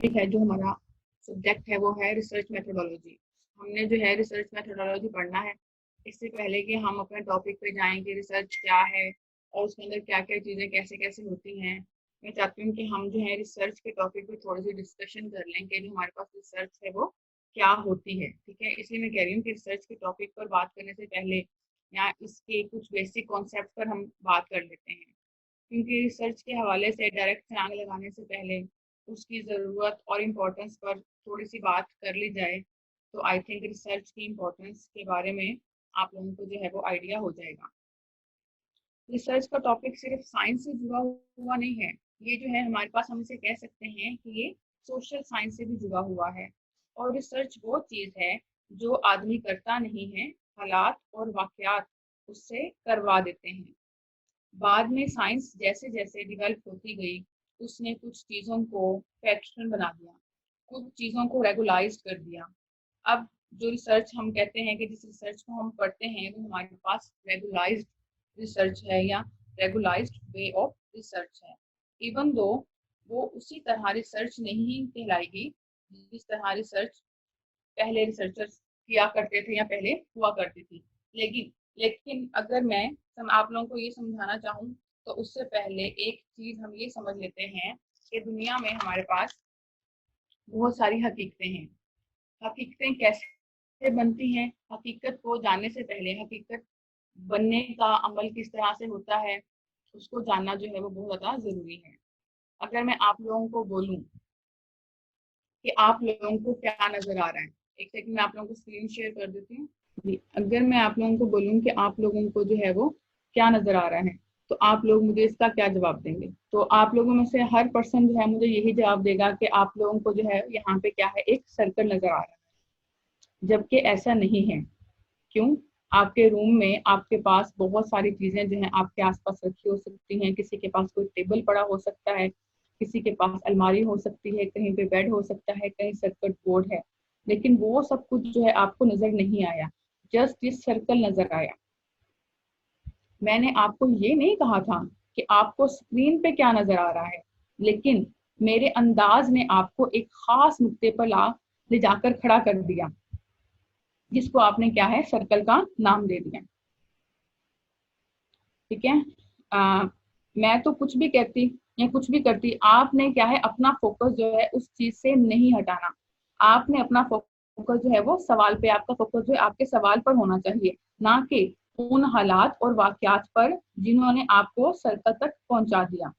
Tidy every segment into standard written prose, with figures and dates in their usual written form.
ठीक है, जो हमारा सब्जेक्ट है वो है रिसर्च मेथोडोलॉजी। हमने जो है रिसर्च मेथोडोलॉजी पढ़ना है। इससे पहले कि हम अपने टॉपिक पे जाएं कि रिसर्च क्या है और उसके अंदर क्या क्या चीज़ें कैसे कैसे होती हैं, मैं चाहती हूँ कि हम जो है रिसर्च के टॉपिक पे थोड़ी सी डिस्कशन कर लें कि जो हमारे पास रिसर्च है वो क्या होती है। ठीक है, इसलिए मैं कह रही हूँ कि रिसर्च के टॉपिक पर बात करने से पहले या इसके कुछ बेसिक कॉन्सेप्ट पर हम बात कर लेते हैं, क्योंकि रिसर्च के हवाले से डायरेक्ट छलांग लगाने से पहले उसकी ज़रूरत और इम्पोर्टेंस पर थोड़ी सी बात कर ली जाए तो आई थिंक रिसर्च की इम्पोर्टेंस के बारे में आप लोगों को जो है वो आइडिया हो जाएगा। रिसर्च का टॉपिक सिर्फ साइंस से जुड़ा हुआ नहीं है, ये जो है हमारे पास, हम इसे कह सकते हैं कि ये सोशल साइंस से भी जुड़ा हुआ है। और रिसर्च वो चीज़ है जो आदमी करता नहीं है, हालात और वाकयात उससे करवा देते हैं। बाद में साइंस जैसे जैसे डेवलप होती गई, उसने कुछ चीज़ों को फैक्शनल बना दिया, कुछ चीज़ों को रेगुलाइज कर दिया। अब जो रिसर्च हम कहते हैं कि जिस रिसर्च को हम पढ़ते हैं वो हमारे पास रेगुलाइज्ड रिसर्च है या रेगुलाइज्ड वे ऑफ रिसर्च है। इवन दो वो उसी तरह रिसर्च नहीं कहलाएगी जिस तरह रिसर्च पहले रिसर्चर्स किया करते थे या पहले हुआ करती थी। लेकिन लेकिन अगर मैं आप लोगों को ये समझाना चाहूँ तो उससे पहले एक चीज़ हम ये समझ लेते हैं कि दुनिया में हमारे पास बहुत सारी हकीकतें हैं। हकीकतें कैसे बनती हैं, हकीकत को जानने से पहले हकीकत बनने का अमल किस तरह से होता है उसको जानना जो है वो बहुत ज़्यादा ज़रूरी है। अगर मैं आप लोगों को बोलूँ कि आप लोगों को क्या नज़र आ रहा है, एक सेकंड में आप लोगों को स्क्रीन शेयर कर देती हूँ जी। अगर मैं आप लोगों को बोलूँ कि आप लोगों को जो है वो क्या नज़र आ रहा है तो आप लोग मुझे इसका क्या जवाब देंगे? तो आप लोगों में से हर पर्सन जो है मुझे यही जवाब देगा कि आप लोगों को जो है यहाँ पे क्या है, एक सर्कल नज़र आ रहा है, जबकि ऐसा नहीं है। क्यों? आपके रूम में आपके पास बहुत सारी चीज़ें जो हैं आपके आसपास रखी हो सकती हैं, किसी के पास कोई टेबल पड़ा हो सकता है, किसी के पास अलमारी हो सकती है, कहीं पे बेड हो सकता है, कहीं सर्किट बोर्ड है, लेकिन वो सब कुछ जो है आपको नज़र नहीं आया, जस्ट ये सर्कल नज़र आया। मैंने आपको ये नहीं कहा था कि आपको स्क्रीन पे क्या नज़र आ रहा है, लेकिन मेरे अंदाज ने आपको एक खास नुक्ते पर ले जाकर खड़ा कर दिया, जिसको आपने क्या है, सर्कल का नाम दे दिया। ठीक है, मैं तो कुछ भी कहती या कुछ भी करती, आपने क्या है अपना फोकस जो है उस चीज से नहीं हटाना। आपने अपना फोकस जो है वो सवाल पे, आपका फोकस जो है आपके सवाल पर होना चाहिए, ना कि उन हालात और वाकयात पर जिन्होंने आपको सर्कल तक पहुंचा दिया।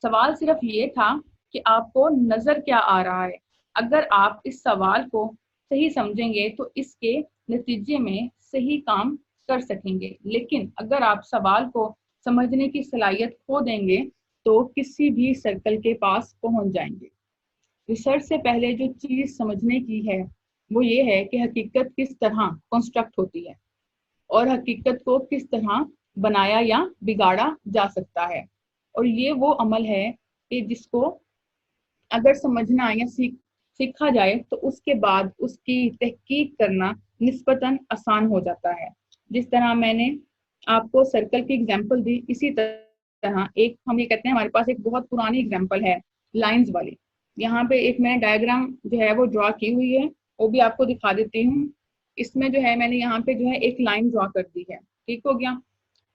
सवाल सिर्फ ये था कि आपको नजर क्या आ रहा है। अगर आप इस सवाल को सही समझेंगे तो इसके नतीजे में सही काम कर सकेंगे, लेकिन अगर आप सवाल को समझने की सलाहियत खो देंगे तो किसी भी सर्कल के पास पहुंच जाएंगे। रिसर्च से पहले जो चीज समझने की है वो ये है कि हकीकत किस तरह कंस्ट्रक्ट होती है और हकीकत को किस तरह बनाया या बिगाड़ा जा सकता है। और ये वो अमल है कि जिसको अगर समझना या सीखा जाए तो उसके बाद उसकी तहकीक करना निस्बतन आसान हो जाता है। जिस तरह मैंने आपको सर्कल की एग्जांपल दी, इसी तरह एक हम ये कहते हैं, हमारे पास एक बहुत पुरानी एग्जांपल है लाइंस वाली। यहाँ पे एक मैंने डायग्राम जो है वो ड्रॉ की हुई है, वो भी आपको दिखा देती हूँ। इसमें जो है मैंने यहाँ पे जो है एक लाइन ड्रॉ कर दी है। ठीक हो गया?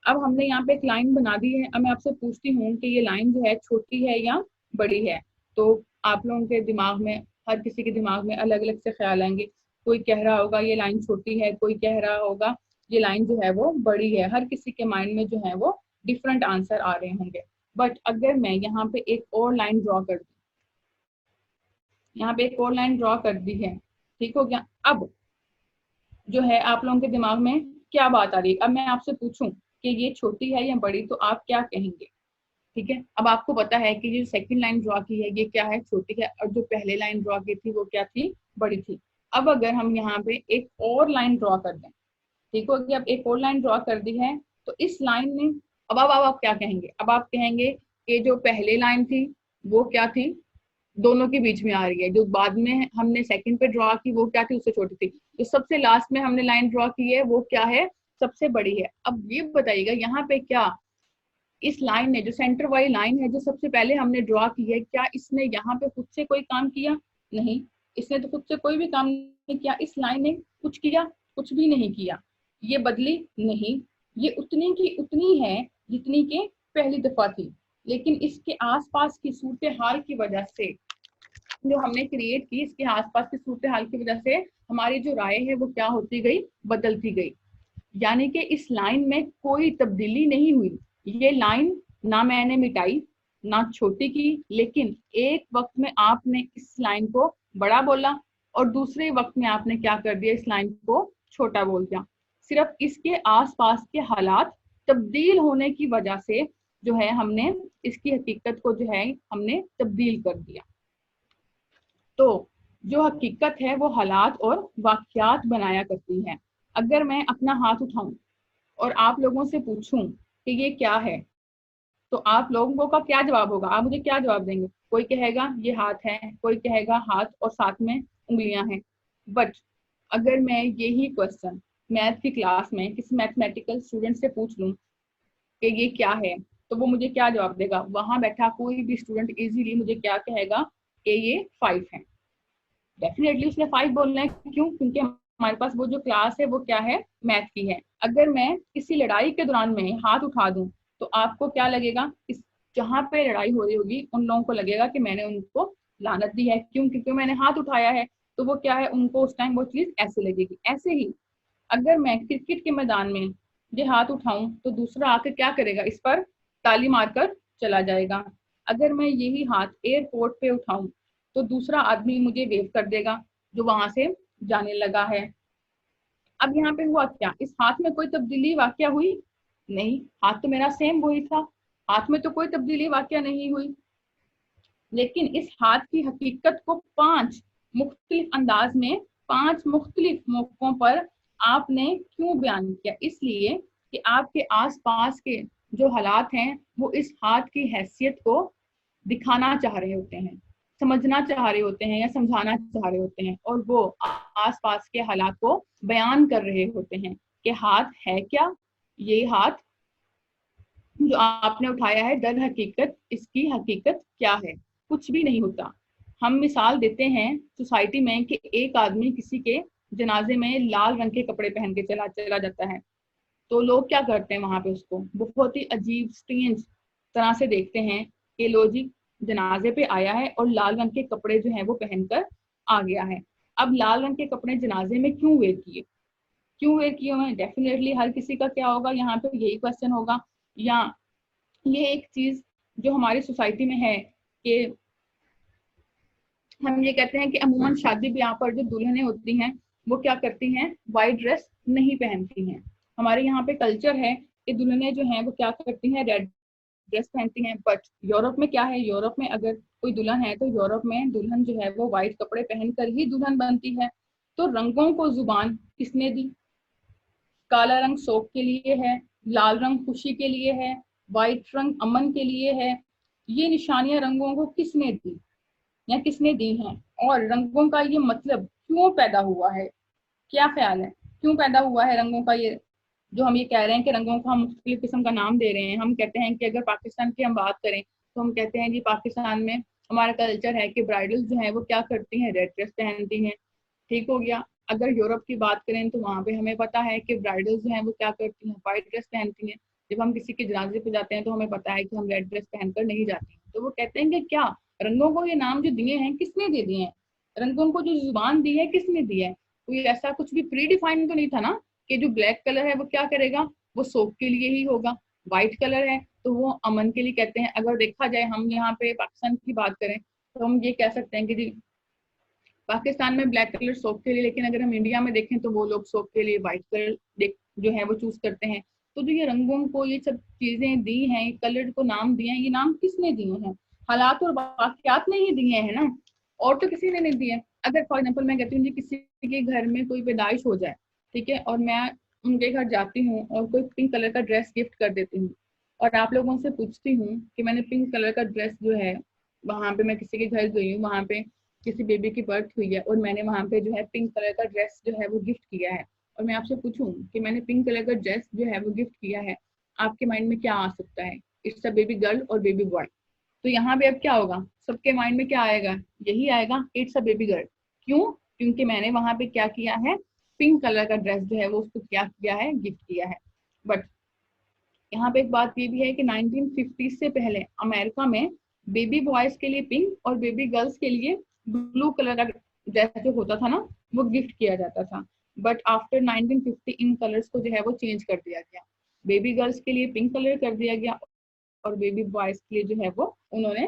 अब हमने यहाँ पे एक लाइन बना दी है। अब मैं आपसे पूछती हूँ कि ये लाइन जो है छोटी है या बड़ी है। तो आप लोगों के दिमाग में, हर किसी के दिमाग में अलग अलग से ख्याल आएंगे। कोई कह रहा होगा ये लाइन छोटी है, कोई कह रहा होगा ये लाइन जो है वो बड़ी है। हर किसी के माइंड में जो है वो डिफरेंट आंसर आ रहे होंगे। बट अगर मैं यहाँ पे एक और लाइन ड्रॉ कर दी, यहाँ पे एक और लाइन ड्रॉ कर दी है, ठीक हो गया? अब जो है आप लोगों के दिमाग में क्या बात आ रही है? अब मैं आपसे पूछूं कि ये छोटी है या बड़ी, तो आप क्या कहेंगे? ठीक है, अब आपको पता है कि ये सेकंड लाइन ड्रॉ की है ये क्या है, छोटी है, और जो पहले लाइन ड्रॉ की थी वो क्या थी, बड़ी थी। अब अगर हम यहाँ पे एक और लाइन ड्रॉ कर दें, ठीक हो गया? अब एक और लाइन ड्रॉ कर दी है तो इस लाइन में अब आप क्या कहेंगे? अब आप कहेंगे कि जो पहले लाइन थी वो क्या थी, दोनों के बीच में आ रही है। जो बाद में हमने सेकंड पे ड्रॉ की वो क्या थी, उससे छोटी थी। जो सबसे लास्ट में हमने लाइन ड्रॉ की है वो क्या है, सबसे बड़ी है। अब ये बताइएगा यहाँ पे क्या इस लाइन ने, जो सेंटर वाली लाइन है जो सबसे पहले हमने ड्रॉ की है, क्या इसने यहाँ पे खुद से कोई काम किया? नहीं, इसने तो खुद से कोई भी काम नहीं किया। इस लाइन ने कुछ किया? कुछ भी नहीं किया। ये बदली नहीं, ये उतनी की उतनी है जितनी के पहली दफा थी। लेकिन इसके आसपास की सूरत हाल की वजह से जो हमने क्रिएट की, इसके आसपास की सूरत हाल की वजह से हमारी जो राय है वो क्या होती गई? बदलती गई। यानी कि इस लाइन में कोई तब्दीली नहीं हुई। ये लाइन ना मैंने मिटाई ना छोटी की, लेकिन एक वक्त में आपने इस लाइन को बड़ा बोला और दूसरे वक्त में आपने क्या कर दिया? इस लाइन को छोटा बोल दिया। सिर्फ इसके आसपास के हालात तब्दील होने की वजह से जो है हमने इसकी हकीकत को जो है हमने तब्दील कर दिया। तो जो हकीकत है वो हालात और वाकयात बनाया करती है। अगर मैं अपना हाथ उठाऊं और आप लोगों से पूछूं कि ये क्या है, तो आप लोगों का क्या जवाब होगा? आप मुझे क्या जवाब देंगे? कोई कहेगा ये हाथ है, कोई कहेगा हाथ और साथ में उंगलियां हैं। बट अगर मैं यही क्वेश्चन मैथ की क्लास में किसी मैथमेटिकल स्टूडेंट से पूछ लूं कि ये क्या है, तो वो मुझे क्या जवाब देगा? वहां बैठा कोई भी स्टूडेंट इजीली मुझे क्या कहेगा कि ये 5 है। डेफिनेटली उसने 5 बोलना है। क्यों? क्योंकि हमारे पास वो जो क्लास है वो क्या है? मैथ की है। अगर मैं किसी लड़ाई के दौरान में हाथ उठा दूं तो आपको क्या लगेगा? इस जहां पे लड़ाई हो रही होगी उन लोगों को लगेगा कि मैंने उनको लानत दी है। क्यों? क्योंकि मैंने हाथ उठाया है। तो वो क्या है, उनको उस टाइम वो चीज ऐसे लगेगी। ऐसे ही अगर मैं क्रिकेट के मैदान में ये हाथ उठाऊं तो दूसरा आकर क्या करेगा? इस पर ताली मारकर चला जाएगा। अगर मैं यही हाथ एयरपोर्ट पे उठाऊं तो दूसरा आदमी मुझे वेव कर देगा जो वहां से जाने लगा है। अब यहाँ पे हुआ क्या? इस हाथ में कोई तब्दीली वाकया हुई? नहीं, हाथ तो मेरा सेम वही था। हाथ में तो कोई तब्दीली वाकया नहीं हुई। लेकिन इस हाथ की हकीकत को 5 मुख्तलिफ अंदाज में 5 मुख्तलिफ मौकों पर आपने क्यों बयान किया? इसलिए कि आपके आसपास के जो हालात हैं वो इस हाथ की हैसियत को दिखाना चाह रहे होते हैं, समझना चाह रहे होते हैं या समझाना चाह रहे होते हैं, और वो आसपास के हालात को बयान कर रहे होते हैं कि हाथ है क्या, ये हाथ जो आपने उठाया है दर हकीकत इसकी हकीकत क्या है? कुछ भी नहीं होता। हम मिसाल देते हैं सोसाइटी में कि एक आदमी किसी के जनाजे में लाल रंग के कपड़े पहन के चला जाता है, तो लोग क्या करते हैं? वहां पे उसको बहुत ही अजीब स्ट्रेंज तरह से देखते हैं कि लो जी जनाजे पे आया है और लाल रंग के कपड़े जो है वो पहनकर आ गया है। अब लाल रंग के कपड़े जनाजे में क्यों वेयर किए? क्यों वेयर किए हुए? डेफिनेटली हर किसी का क्या होगा यहाँ पे? यही क्वेश्चन होगा। या ये एक चीज जो हमारी सोसाइटी में है कि हम ये कहते हैं कि अमूमन शादी ब्याह पर जो दुल्हनें होती हैं वो क्या करती हैं? वाइट ड्रेस नहीं पहनती हैं। हमारे यहाँ पे कल्चर है कि दुल्हनें जो हैं वो क्या करती हैं? रेड ड्रेस पहनती हैं। बट यूरोप में क्या है? यूरोप में अगर कोई दुल्हन है तो यूरोप में दुल्हन जो है वो व्हाइट कपड़े पहनकर ही दुल्हन बनती है। तो रंगों को जुबान किसने दी? काला रंग शोक के लिए है, लाल रंग खुशी के लिए है, व्हाइट रंग अमन के लिए है। ये निशानियां रंगों को किसने दी या किसने दी हैं? और रंगों का ये मतलब क्यों पैदा हुआ है? क्या ख्याल है? क्यों पैदा हुआ है रंगों का ये जो हम ये कह रहे हैं कि रंगों को हम मुख्तलिफ किस्म का नाम दे रहे हैं? हम कहते हैं कि अगर पाकिस्तान की हम बात करें तो हम कहते हैं जी पाकिस्तान में हमारा कल्चर है कि ब्राइडल्स जो है वो क्या करती हैं? रेड ड्रेस पहनती हैं। ठीक हो गया। अगर यूरोप की बात करें तो वहां पे हमें पता है कि ब्राइडल्स जो हैं वो क्या करती हैं? व्हाइट ड्रेस पहनती हैं। जब हम किसी के जनाजे पे जाते हैं तो हमें पता है कि हम रेड ड्रेस पहनकर नहीं जाती हैं। तो वो कहते हैं कि क्या रंगों को ये नाम जो दिए हैं किसने दे दिए हैं? रंगों को जो जुबान दी है किसने दी है? कोई ऐसा कुछ भी प्री डिफाइंड तो नहीं था ना कि जो ब्लैक कलर है वो क्या करेगा? वो सोप के लिए ही होगा। व्हाइट कलर है तो वो अमन के लिए कहते हैं। अगर देखा जाए हम यहाँ पे पाकिस्तान की बात करें तो हम ये कह सकते हैं कि जी पाकिस्तान में ब्लैक कलर सोप के लिए, लेकिन अगर हम इंडिया में देखें तो वो लोग सोप के लिए व्हाइट कलर जो है वो चूज करते हैं। तो जो ये रंगों को ये सब चीजें दी हैं, कलर को नाम दिए हैं, ये नाम किसने दिए हैं? हालात और वाकयात ने ही दिए हैं ना, और तो किसी ने नहीं दिए। अगर फॉर एग्जाम्पल मैं कहती हूँ जी किसी के घर में कोई पैदाइश हो जाए, ठीक है, और मैं उनके घर जाती हूँ और कोई पिंक कलर का ड्रेस गिफ्ट कर देती हूँ, और आप लोगों से पूछती हूँ कि मैंने पिंक कलर का ड्रेस जो है, वहां पे मैं किसी के घर गई हूँ, वहां पे किसी बेबी की बर्थ हुई है और मैंने वहां पे जो है पिंक कलर का ड्रेस जो है वो गिफ्ट किया है, और मैं आपसे पूछूं कि मैंने पिंक कलर का ड्रेस जो है वो गिफ्ट किया है, आपके माइंड में क्या आ सकता है? इट्स अ बेबी गर्ल और बेबी बॉय। तो यहाँ पे अब क्या होगा, सबके माइंड में क्या आएगा, यही आएगा, इट्स अ बेबी गर्ल। क्यों? क्योंकि मैंने वहां पे क्या किया है, पिंक कलर का ड्रेस जो है वो उसको क्या किया है, गिफ्ट किया है। बट यहाँ पे एक बात ये भी है कि 1950 से पहले अमेरिका में बेबी बॉयज के लिए पिंक और बेबी गर्ल्स के लिए ब्लू कलर का ड्रेस जो होता था ना, वो गिफ्ट किया जाता था। बट आफ्टर 1950 इन कलर्स को जो है वो चेंज कर दिया गया, बेबी गर्ल्स के लिए पिंक कलर कर दिया गया और बेबी बॉयज के लिए जो है वो उन्होंने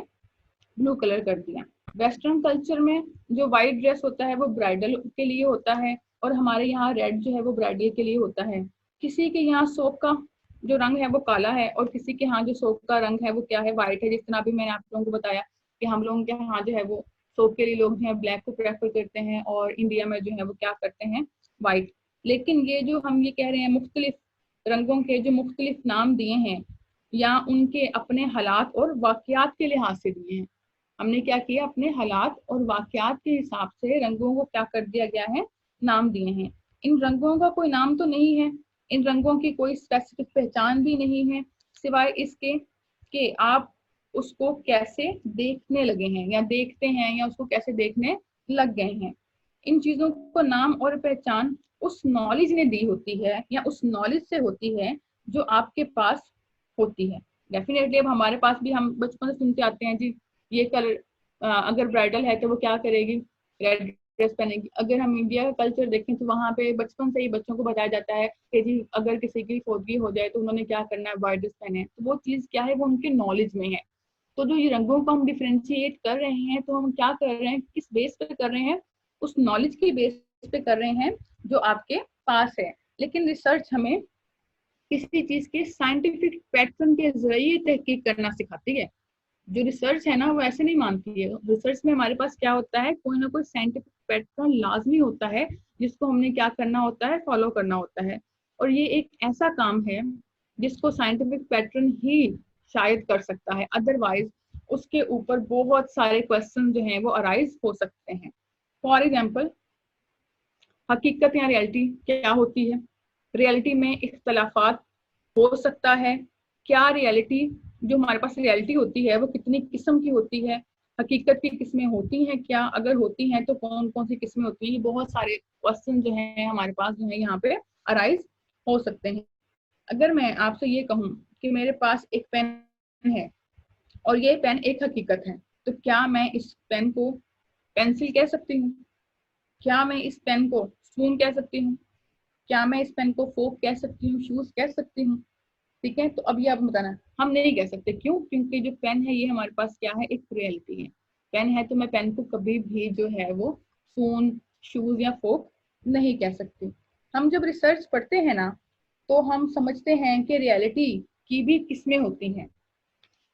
ब्लू कलर कर दिया। वेस्टर्न कल्चर में जो व्हाइट ड्रेस होता है वो ब्राइडल के लिए होता है और हमारे यहाँ रेड जो है वो ब्राइडल के लिए होता है। किसी के यहाँ सोप का जो रंग है वो काला है और किसी के यहाँ जो सोप का रंग है वो क्या है, व्हाइट है। जिस तरह अभी मैंने आप लोगों को बताया कि हम लोगों के यहाँ जो है वो सोप के लिए लोग जो है ब्लैक को प्रेफर करते हैं और इंडिया में जो है वो क्या करते हैं, व्हाइट। लेकिन ये जो हम ये कह रहे हैं मुख्तलिफ रंगों के जो मुख्तलिफ नाम दिए हैं या उनके अपने हालात और वाकयात के लिहाज से दिए हैं। हमने क्या किया, अपने हालात और वाकयात के हिसाब से रंगों को क्या कर दिया गया है, नाम दिए हैं। इन रंगों का कोई नाम तो नहीं है, इन रंगों की कोई स्पेसिफिक पहचान भी नहीं है, सिवाय इसके कि आप उसको कैसे देखने लगे हैं या देखते हैं या उसको कैसे देखने लग गए हैं। इन चीजों को नाम और पहचान उस नॉलेज ने दी होती है या उस नॉलेज से होती है जो आपके पास होती है। डेफिनेटली अब हमारे पास भी, हम बचपन से सुनते आते हैं जी ये कलर, अगर ब्राइडल है तो वो क्या करेगी, रेड ड्रेस पहनेगी। अगर हम इंडिया का कल्चर देखें तो वहाँ पे बचपन से ही बच्चों को बताया जाता है कि जी अगर किसी की फोदगी हो जाए तो उन्होंने क्या करना है, व्हाइट ड्रेस पहने। तो वो चीज क्या है, वो उनके नॉलेज में है। तो जो ये रंगों को हम डिफ्रेंशिएट कर रहे हैं तो हम क्या कर रहे हैं, किस बेस पे कर रहे हैं, उस नॉलेज के बेस पे कर रहे हैं जो आपके पास है। लेकिन रिसर्च हमें किसी चीज के साइंटिफिक पैटर्न के जरिए तहकीक करना सिखाती है। जो रिसर्च है ना वो ऐसे नहीं मानती है। रिसर्च में हमारे पास क्या होता है, कोई ना कोई साइंटिफिक पैटर्न लाजमी होता है जिसको हमने क्या करना होता है, फॉलो करना होता है। और ये एक ऐसा काम है जिसको साइंटिफिक पैटर्न ही शायद कर सकता है, अदरवाइज उसके ऊपर बहुत सारे क्वेश्चन जो हैं वो अराइज हो सकते हैं। फॉर एग्जाम्पल, हकीकत या रियलिटी क्या होती है, रियलिटी में इख्तलाफात हो सकता है, क्या रियलिटी, जो हमारे पास रियलिटी होती है वो कितनी किस्म की होती है, हकीकत की किस्में होती हैं क्या, अगर होती हैं तो कौन कौन सी किस्में होती हैं। ये बहुत सारे क्वेश्चन जो हैं हमारे पास जो है यहाँ पे अराइज हो सकते हैं। अगर मैं आपसे ये कहूँ कि मेरे पास एक पेन है और ये पेन एक हकीकत है, तो क्या मैं इस पेन को पेंसिल कह सकती हूँ? क्या मैं इस पेन को स्पून कह सकती हूँ? क्या मैं इस पेन को फोक कह सकती हूँ, शूज कह सकती हूँ? ठीक है, तो अब ये आप बताना, हम नहीं कह सकते। क्यों? क्योंकि जो पेन है ये हमारे पास क्या है, एक रियलिटी है। पेन है तो मैं पेन को कभी भी जो है वो फोन, शूज या फोक नहीं कह सकती। हम जब रिसर्च पढ़ते हैं ना तो हम समझते हैं कि रियलिटी की भी किस्में होती हैं।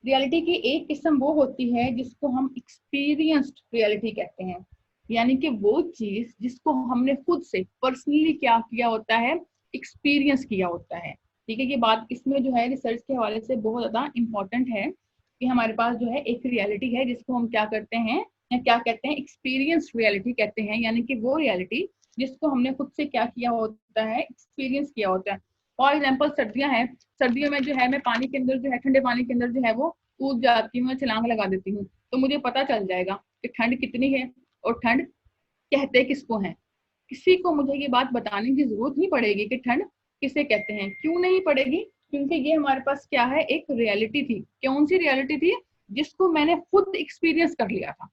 रियलिटी की एक किस्म वो होती है जिसको हम एक्सपीरियंस्ड रियलिटी कहते हैं, यानी कि वो चीज जिसको हमने खुद से पर्सनली क्या किया होता है, एक्सपीरियंस किया होता है। ठीक है, ये बात इसमें जो है रिसर्च के हवाले से बहुत ज्यादा इंपॉर्टेंट है कि हमारे पास जो है एक रियलिटी है जिसको हम क्या करते हैं या क्या कहते हैं, एक्सपीरियंस रियलिटी कहते हैं। यानी कि वो रियलिटी जिसको हमने खुद से क्या किया होता है, एक्सपीरियंस किया होता है। फॉर एग्जाम्पल सर्दियां हैं, सर्दियों में जो है मैं पानी के अंदर जो है, ठंडे पानी के अंदर जो है वो कूद जाती हूँ, छलांग लगा देती हूँ, तो मुझे पता चल जाएगा कि ठंड कितनी है और ठंड कहते किसको है। किसी को मुझे ये बात बताने की जरूरत नहीं पड़ेगी कि ठंड किसे कहते हैं। क्यों नहीं पड़ेगी? क्योंकि ये हमारे पास क्या है, एक रियलिटी थी। कौन सी रियलिटी थी? जिसको मैंने खुद एक्सपीरियंस कर लिया था।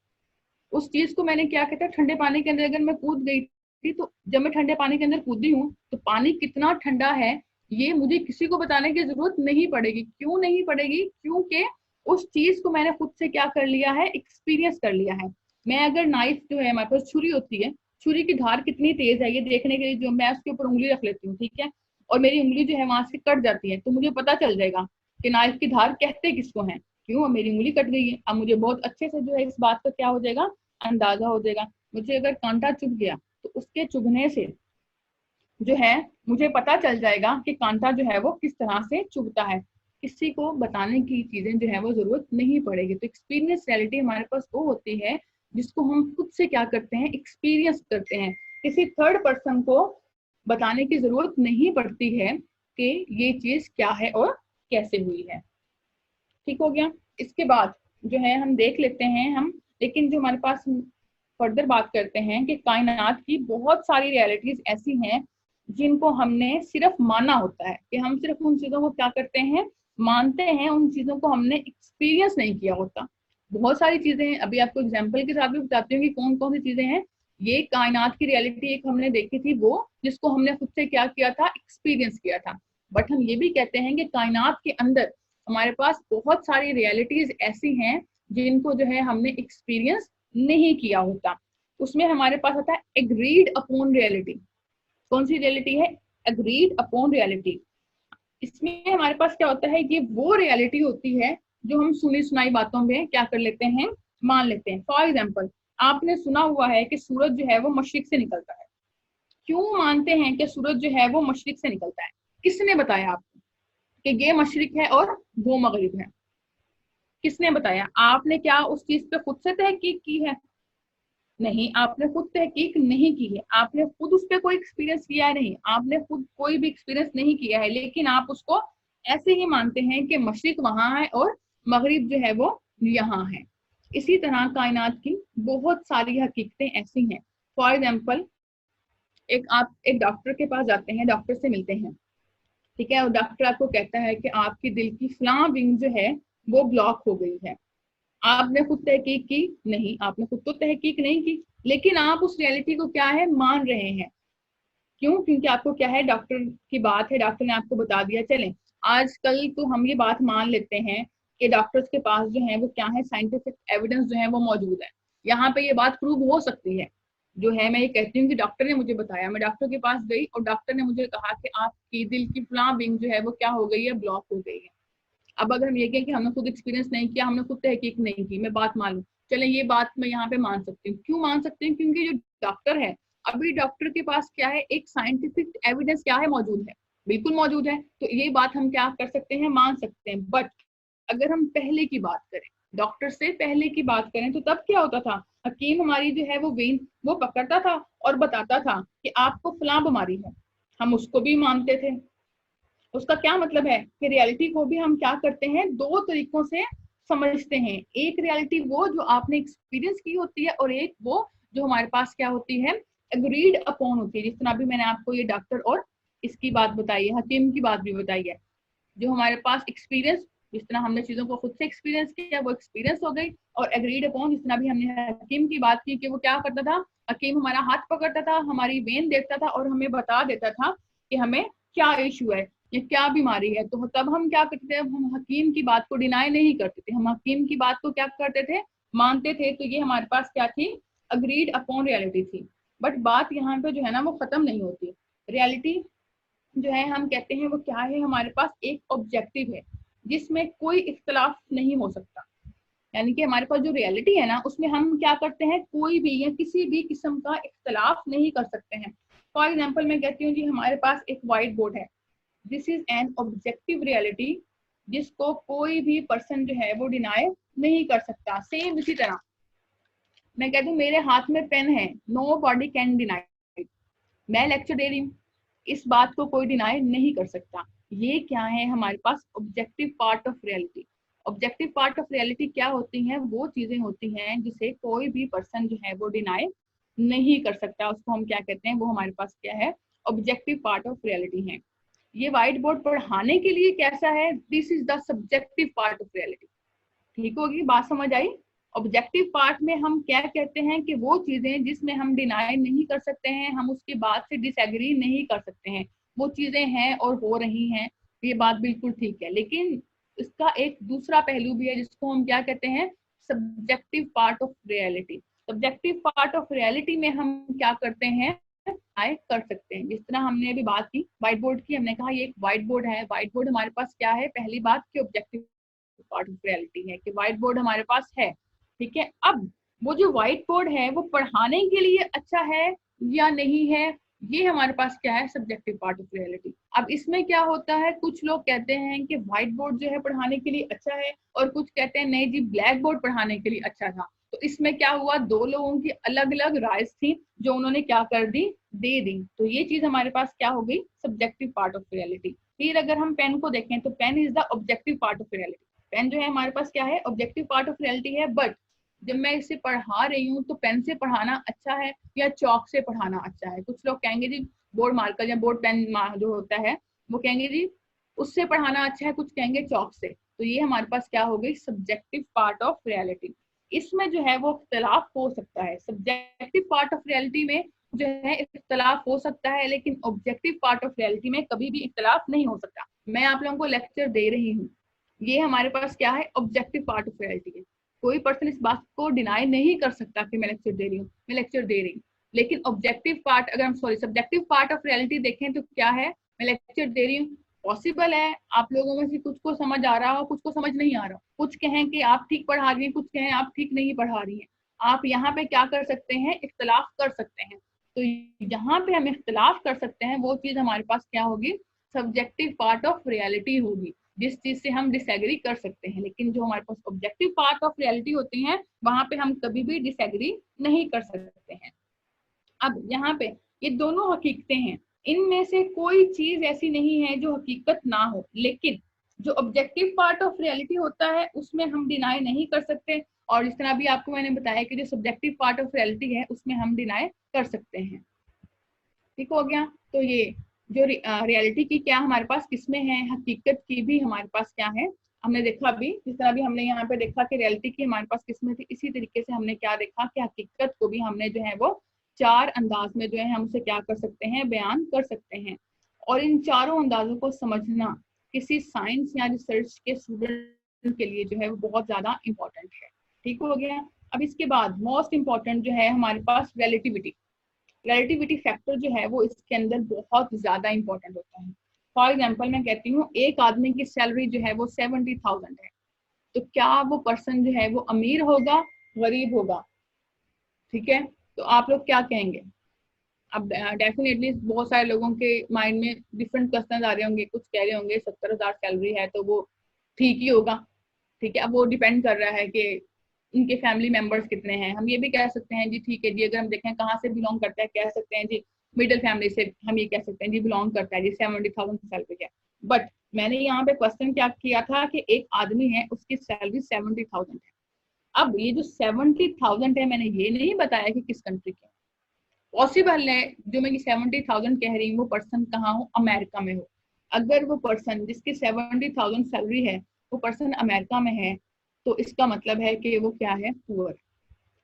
उस चीज को मैंने क्या कहता है, ठंडे पानी के अंदर अगर मैं कूद गई थी, तो जब मैं ठंडे पानी के अंदर कूदी हूँ तो पानी कितना ठंडा है ये मुझे किसी को बताने की जरूरत नहीं पड़ेगी। क्यों नहीं पड़ेगी? क्योंकि उस चीज को मैंने खुद से क्या कर लिया है, एक्सपीरियंस कर लिया है। मैं अगर नाइफ जो है, हमारे पास छुरी होती है, छुरी की धार कितनी तेज है ये देखने के लिए जो मैं उसके ऊपर उंगली रख लेती हूँ, ठीक है, और मेरी उंगली जो है वहां से कट जाती है, तो मुझे पता चल जाएगा कि नाइफ की धार कहते किसको है। क्यों? मेरी उंगली कट गई है। अब मुझे बहुत अच्छे से जो है इस बात का क्या हो जाएगा, अंदाजा हो जाएगा। मुझे अगर कांटा चुभ गया तो उसके चुभने से जो है मुझे पता चल जाएगा कि कांटा जो है वो किस तरह से चुभता है। किसी को बताने की चीजें जो है वो जरूरत नहीं पड़ेगी। तो एक्सपीरियंस रियलिटी हमारे पास वो होती है जिसको हम खुद से क्या करते हैं, एक्सपीरियंस करते हैं। किसी थर्ड पर्सन को बताने की जरूरत नहीं पड़ती है कि ये चीज क्या है और कैसे हुई है। ठीक हो गया। इसके बाद जो है हम देख लेते हैं हम, लेकिन जो हमारे पास फर्दर बात करते हैं कि कायनात की बहुत सारी रियलिटीज ऐसी हैं जिनको हमने सिर्फ माना होता है, कि हम सिर्फ उन चीजों को क्या करते हैं, मानते हैं, उन चीजों को हमने एक्सपीरियंस नहीं किया होता। बहुत सारी चीजें हैं, अभी आपको एग्जाम्पल के साथ भी बताती हूँ कि कौन कौन सी चीजें हैं। ये कायनात की रियलिटी एक हमने देखी थी, वो जिसको हमने खुद से क्या किया था, एक्सपीरियंस किया था। बट हम ये भी कहते हैं कि कायनात के अंदर हमारे पास बहुत सारी रियलिटीज ऐसी हैं जिनको जो है हमने एक्सपीरियंस नहीं किया होता। उसमें हमारे पास आता है एग्रीड अपॉन रियलिटी। कौन सी रियलिटी है, एग्रीड अपॉन रियलिटी। इसमें हमारे पास क्या होता है, ये वो रियलिटी होती है जो हम सुनी सुनाई बातों में क्या कर लेते हैं, मान लेते हैं। फॉर एग्जाम्पल, आपने सुना हुआ है कि सूरज जो है वो मशरिक से निकलता है। क्यों मानते हैं कि सूरज जो है वो मशरिक से निकलता है? किसने बताया आपको कि ये मशरिक है और वो मगरिब है? किसने बताया? आपने क्या उस चीज पे खुद से तहकीक की है? नहीं, आपने खुद तहकीक नहीं की है, आपने खुद उस पर कोई एक्सपीरियंस किया है नहीं, आपने खुद कोई भी एक्सपीरियंस नहीं किया है, लेकिन आप उसको ऐसे ही मानते हैं कि मशरिक वहां है और मगरिब जो है वो यहाँ है। इसी तरह कायनात की बहुत सारी हकीकतें ऐसी हैं। फॉर एग्जाम्पल, आप एक डॉक्टर के पास जाते हैं, डॉक्टर से मिलते हैं, ठीक है, और डॉक्टर आपको कहता है कि आपकी दिल की फलां विंग जो है वो ब्लॉक हो गई है। आपने खुद तहकीक की? नहीं, आपने खुद तो तहकीक नहीं की, लेकिन आप उस रियलिटी को क्या है, मान रहे हैं। क्यों? क्योंकि आपको क्या है, डॉक्टर की बात है, डॉक्टर ने आपको बता दिया। चलें, आजकल तो हम ये बात मान लेते हैं कि डॉक्टर्स के पास जो है वो क्या है, साइंटिफिक एविडेंस जो है वो मौजूद है। यहाँ पे ये बात प्रूव हो सकती है। जो है मैं ये कहती हूँ कि डॉक्टर ने मुझे बताया, मैं डॉक्टर के पास गई और डॉक्टर ने मुझे कहा कि आपकी दिल की फलां विंग जो है वो क्या हो गई है, ब्लॉक हो गई है। अब अगर हम ये कहें कि हमने खुद एक्सपीरियंस नहीं किया, हमने खुद तहकीक नहीं की, मैं बात मान लूं, चले ये बात मैं यहाँ पे मान सकती हूँ। क्यों मान सकती हूँ? क्योंकि जो डॉक्टर है, अभी डॉक्टर के पास क्या है, एक साइंटिफिक एविडेंस क्या है, मौजूद है, बिल्कुल मौजूद है, तो ये बात हम क्या कर सकते हैं, मान सकते हैं। बट अगर हम पहले की बात करें, डॉक्टर से पहले की बात करें, तो तब क्या होता था, हकीम हमारी जो है वो वेन वो पकड़ता था और बताता था कि आपको फलां बीमारी है, हम उसको भी मानते थे। उसका क्या मतलब है कि रियलिटी को भी हम क्या करते हैं, दो तरीकों से समझते हैं। एक रियलिटी वो जो आपने एक्सपीरियंस की होती है, और एक वो जो हमारे पास क्या होती है, एग्रीड अपॉन होती है। जिस तरह अभी मैंने आपको ये डॉक्टर और इसकी बात बताई है, हकीम की बात भी बताई है। जो हमारे पास एक्सपीरियंस, जिस तरह हमने चीजों को खुद से एक्सपीरियंस किया वो एक्सपीरियंस हो गई, और एग्रीड अपॉन जिस तरह भी हमने हकीम की बात की कि वो क्या करता था, हकीम हमारा हाथ पकड़ता था, हमारी वेन देखता था और हमें बता देता था कि हमें क्या इशू है, ये क्या बीमारी है। तो तब हम क्या करते थे, हम हकीम की बात को डिनाई नहीं करते थे, हम हकीम की बात को क्या करते थे, मानते थे। तो ये हमारे पास क्या थी, अग्रीड अपॉन रियलिटी थी। बट बात यहाँ पे जो है ना वो खत्म नहीं होती। रियलिटी जो है हम कहते हैं वो क्या है, हमारे पास एक ऑब्जेक्टिव है जिसमें कोई इख्तलाफ नहीं हो सकता। यानी कि हमारे पास जो रियलिटी है ना, उसमें हम क्या करते हैं, कोई भी या किसी भी किस्म का इख्तलाफ नहीं कर सकते हैं। फॉर एग्जाम्पल मैं कहती हूँ जी, हमारे पास एक व्हाइट बोर्ड है, this is an objective reality, जिसको कोई भी पर्सन जो है वो डिनाई नहीं कर सकता। सेम इसी तरह मैं कहती हूँ मेरे हाथ में पेन है, नो बॉडी कैन डिनाई, मैं लेक्चर दे रही हूँ, इस बात को कोई डिनाई नहीं कर सकता। ये क्या है, हमारे पास objective part of reality. Objective part of reality क्या होती हैं, वो चीजें होती हैं जिसे कोई भी पर्सन जो है वो डिनाई नहीं कर सकता, उसको हम क्या कहते हैं, वो हमारे पास क्या है, ऑब्जेक्टिव पार्ट ऑफ रियलिटी है। ये व्हाइट बोर्ड पढ़ाने के लिए कैसा है, this is the subjective part of reality. ठीक होगी, बात समझ आई? ऑब्जेक्टिव पार्ट में हम क्या कहते हैं कि वो चीजें जिसमें हम डिनाई नहीं कर सकते हैं, हम उसकी बात से डिसएग्री नहीं कर सकते हैं, वो चीजें हैं और हो रही हैं, ये बात बिल्कुल ठीक है। लेकिन इसका एक दूसरा पहलू भी है जिसको हम क्या कहते हैं, subjective part of reality. Subjective part of reality में हम क्या करते हैं, आए कर सकते हैं। जिस तरह हमने अभी बात की व्हाइट बोर्ड की, हमने कहा ये एक व्हाइट बोर्ड है। व्हाइट बोर्ड हमारे पास क्या है, पहली बात की ऑब्जेक्टिव पार्ट ऑफ रियलिटी है कि व्हाइट बोर्ड हमारे पास है। ठीक है, अब वो जो व्हाइट बोर्ड है वो पढ़ाने के लिए अच्छा है या नहीं है, ये हमारे पास क्या है, सब्जेक्टिव पार्ट ऑफ रियलिटी। अब इसमें क्या होता है, कुछ लोग कहते हैं कि व्हाइट बोर्ड जो है पढ़ाने के लिए अच्छा है, और कुछ कहते हैं नहीं जी ब्लैक बोर्ड पढ़ाने के लिए अच्छा था। तो इसमें क्या हुआ, दो लोगों की अलग अलग राय थी जो उन्होंने क्या कर दी, दे दी। तो ये चीज हमारे पास क्या हो गई, सब्जेक्टिव पार्ट ऑफ रियलिटी। फिर अगर हम पेन को देखें तो pen is the objective part of reality. Pen जो है हमारे पास क्या है, ऑब्जेक्टिव पार्ट ऑफ रियलिटी है, बट जब मैं इसे पढ़ा रही हूँ तो पेन से पढ़ाना अच्छा है या चौक से पढ़ाना अच्छा है। कुछ लोग कहेंगे जी बोर्ड मार्कर या बोर्ड पेन जो होता है वो कहेंगे जी उससे पढ़ाना अच्छा है, कुछ कहेंगे चौक से। तो ये हमारे पास क्या हो गई, सब्जेक्टिव पार्ट ऑफ रियलिटी। इसमें जो है वो इख्तलाफ हो सकता है। सब्जेक्टिव पार्ट ऑफ रियलिटी में जो है इख्तलाफ हो सकता है, लेकिन ऑब्जेक्टिव पार्ट ऑफ रियलिटी में कभी भी इख्तलाफ नहीं हो सकता। मैं आप लोगों को लेक्चर दे रही हूँ, ये हमारे पास क्या है, ऑब्जेक्टिव पार्ट ऑफ रियलिटी है। कोई पर्सन इस बात को डिनाई नहीं कर सकता कि मैं लेक्चर दे रही हूँ, मैं लेक्चर दे रही हूँ। लेकिन ऑब्जेक्टिव पार्ट, अगर हम sorry subjective part of reality देखें तो क्या है, मैं लेक्चर दे रही हूँ, पॉसिबल है आप लोगों में से कुछ को समझ आ रहा हो, कुछ को समझ नहीं आ रहा हो, कुछ कहें कि आप ठीक पढ़ा रही हैं, कुछ कहें आप ठीक नहीं पढ़ा रही हैं। आप यहाँ पे क्या कर सकते हैं, इख्तलाफ कर सकते हैं। तो यहाँ पे हम इख्तलाफ कर सकते हैं, वो चीज हमारे पास क्या होगी, सब्जेक्टिव पार्ट ऑफ रियलिटी होगी, जिस चीज से हम डिसएग्री कर सकते हैं। लेकिन जो हमारे पास ऑब्जेक्टिव पार्ट ऑफ रियलिटी होती है वहां पे हम कभी भी डिसएग्री नहीं कर सकते हैं। अब यहाँ पे ये दोनों हकीकतें हैं, इनमें से कोई चीज ऐसी नहीं है जो हकीकत ना हो, लेकिन जो ऑब्जेक्टिव पार्ट ऑफ रियलिटी होता है उसमें हम डिनाई नहीं कर सकते, और जिस तरह भी आपको मैंने बताया कि जो सब्जेक्टिव पार्ट ऑफ रियलिटी है उसमें हम डिनाई कर सकते हैं। ठीक हो गया। तो ये जो रियलिटी की क्या हमारे पास किस्में हैं, हकीकत की भी हमारे पास क्या है, हमने देखा भी, जिस तरह भी हमने यहाँ पे देखा कि रियलिटी की हमारे पास किस्में थी, इसी तरीके से हमने क्या देखा कि हकीकत को भी हमने जो है वो चार अंदाज में जो है हम उसे क्या कर सकते हैं, बयान कर सकते हैं। और इन चारों अंदाजों को समझना किसी साइंस या रिसर्च के स्टूडेंट के लिए जो है वो बहुत ज्यादा इंपॉर्टेंट है। ठीक हो गया। अब इसके बाद मोस्ट इंपॉर्टेंट जो है हमारे पास रिलेटिविटी। रिलेटिविटी फैक्टर जो है वो इसके अंदर बहुत ज्यादा इंपॉर्टेंट होता है। फॉर एग्जाम्पल मैं कहती हूँ एक आदमी की सैलरी जो है वो 70,000 है, तो क्या वो पर्सन जो है वो अमीर होगा, गरीब होगा? ठीक है, तो आप लोग क्या कहेंगे? अब डेफिनेटली बहुत सारे लोगों के माइंड में डिफरेंट क्वेश्चन आ रहे होंगे, कुछ कह रहे होंगे 70,000 सैलरी है तो वो ठीक ही होगा। ठीक है, अब वो डिपेंड कर रहा है कि उनके फैमिली मेंबर्स कितने हैं। हम ये भी कह सकते हैं जी ठीक है जी, अगर हम देखें कहाँ से बिलोंग करता है, कह सकते हैं जी मिडिल फैमिली से हम ये कह सकते हैं जी बिलोंग करता है जी, 70,000 की सैलरी है। बट मैंने यहाँ पे क्वेश्चन क्या किया था कि एक आदमी है उसकी सैलरी 70,000 है। अब ये जो 70,000 है मैंने ये नहीं बताया कि किस कंट्री के। पॉसिबल है जो मैं 70,000 कह रही हूँ वो पर्सन कहाँ हो, अमेरिका में हो। अगर वो पर्सन जिसकी 70,000 सैलरी है वो पर्सन अमेरिका में है तो इसका मतलब है कि वो क्या है, पुअर।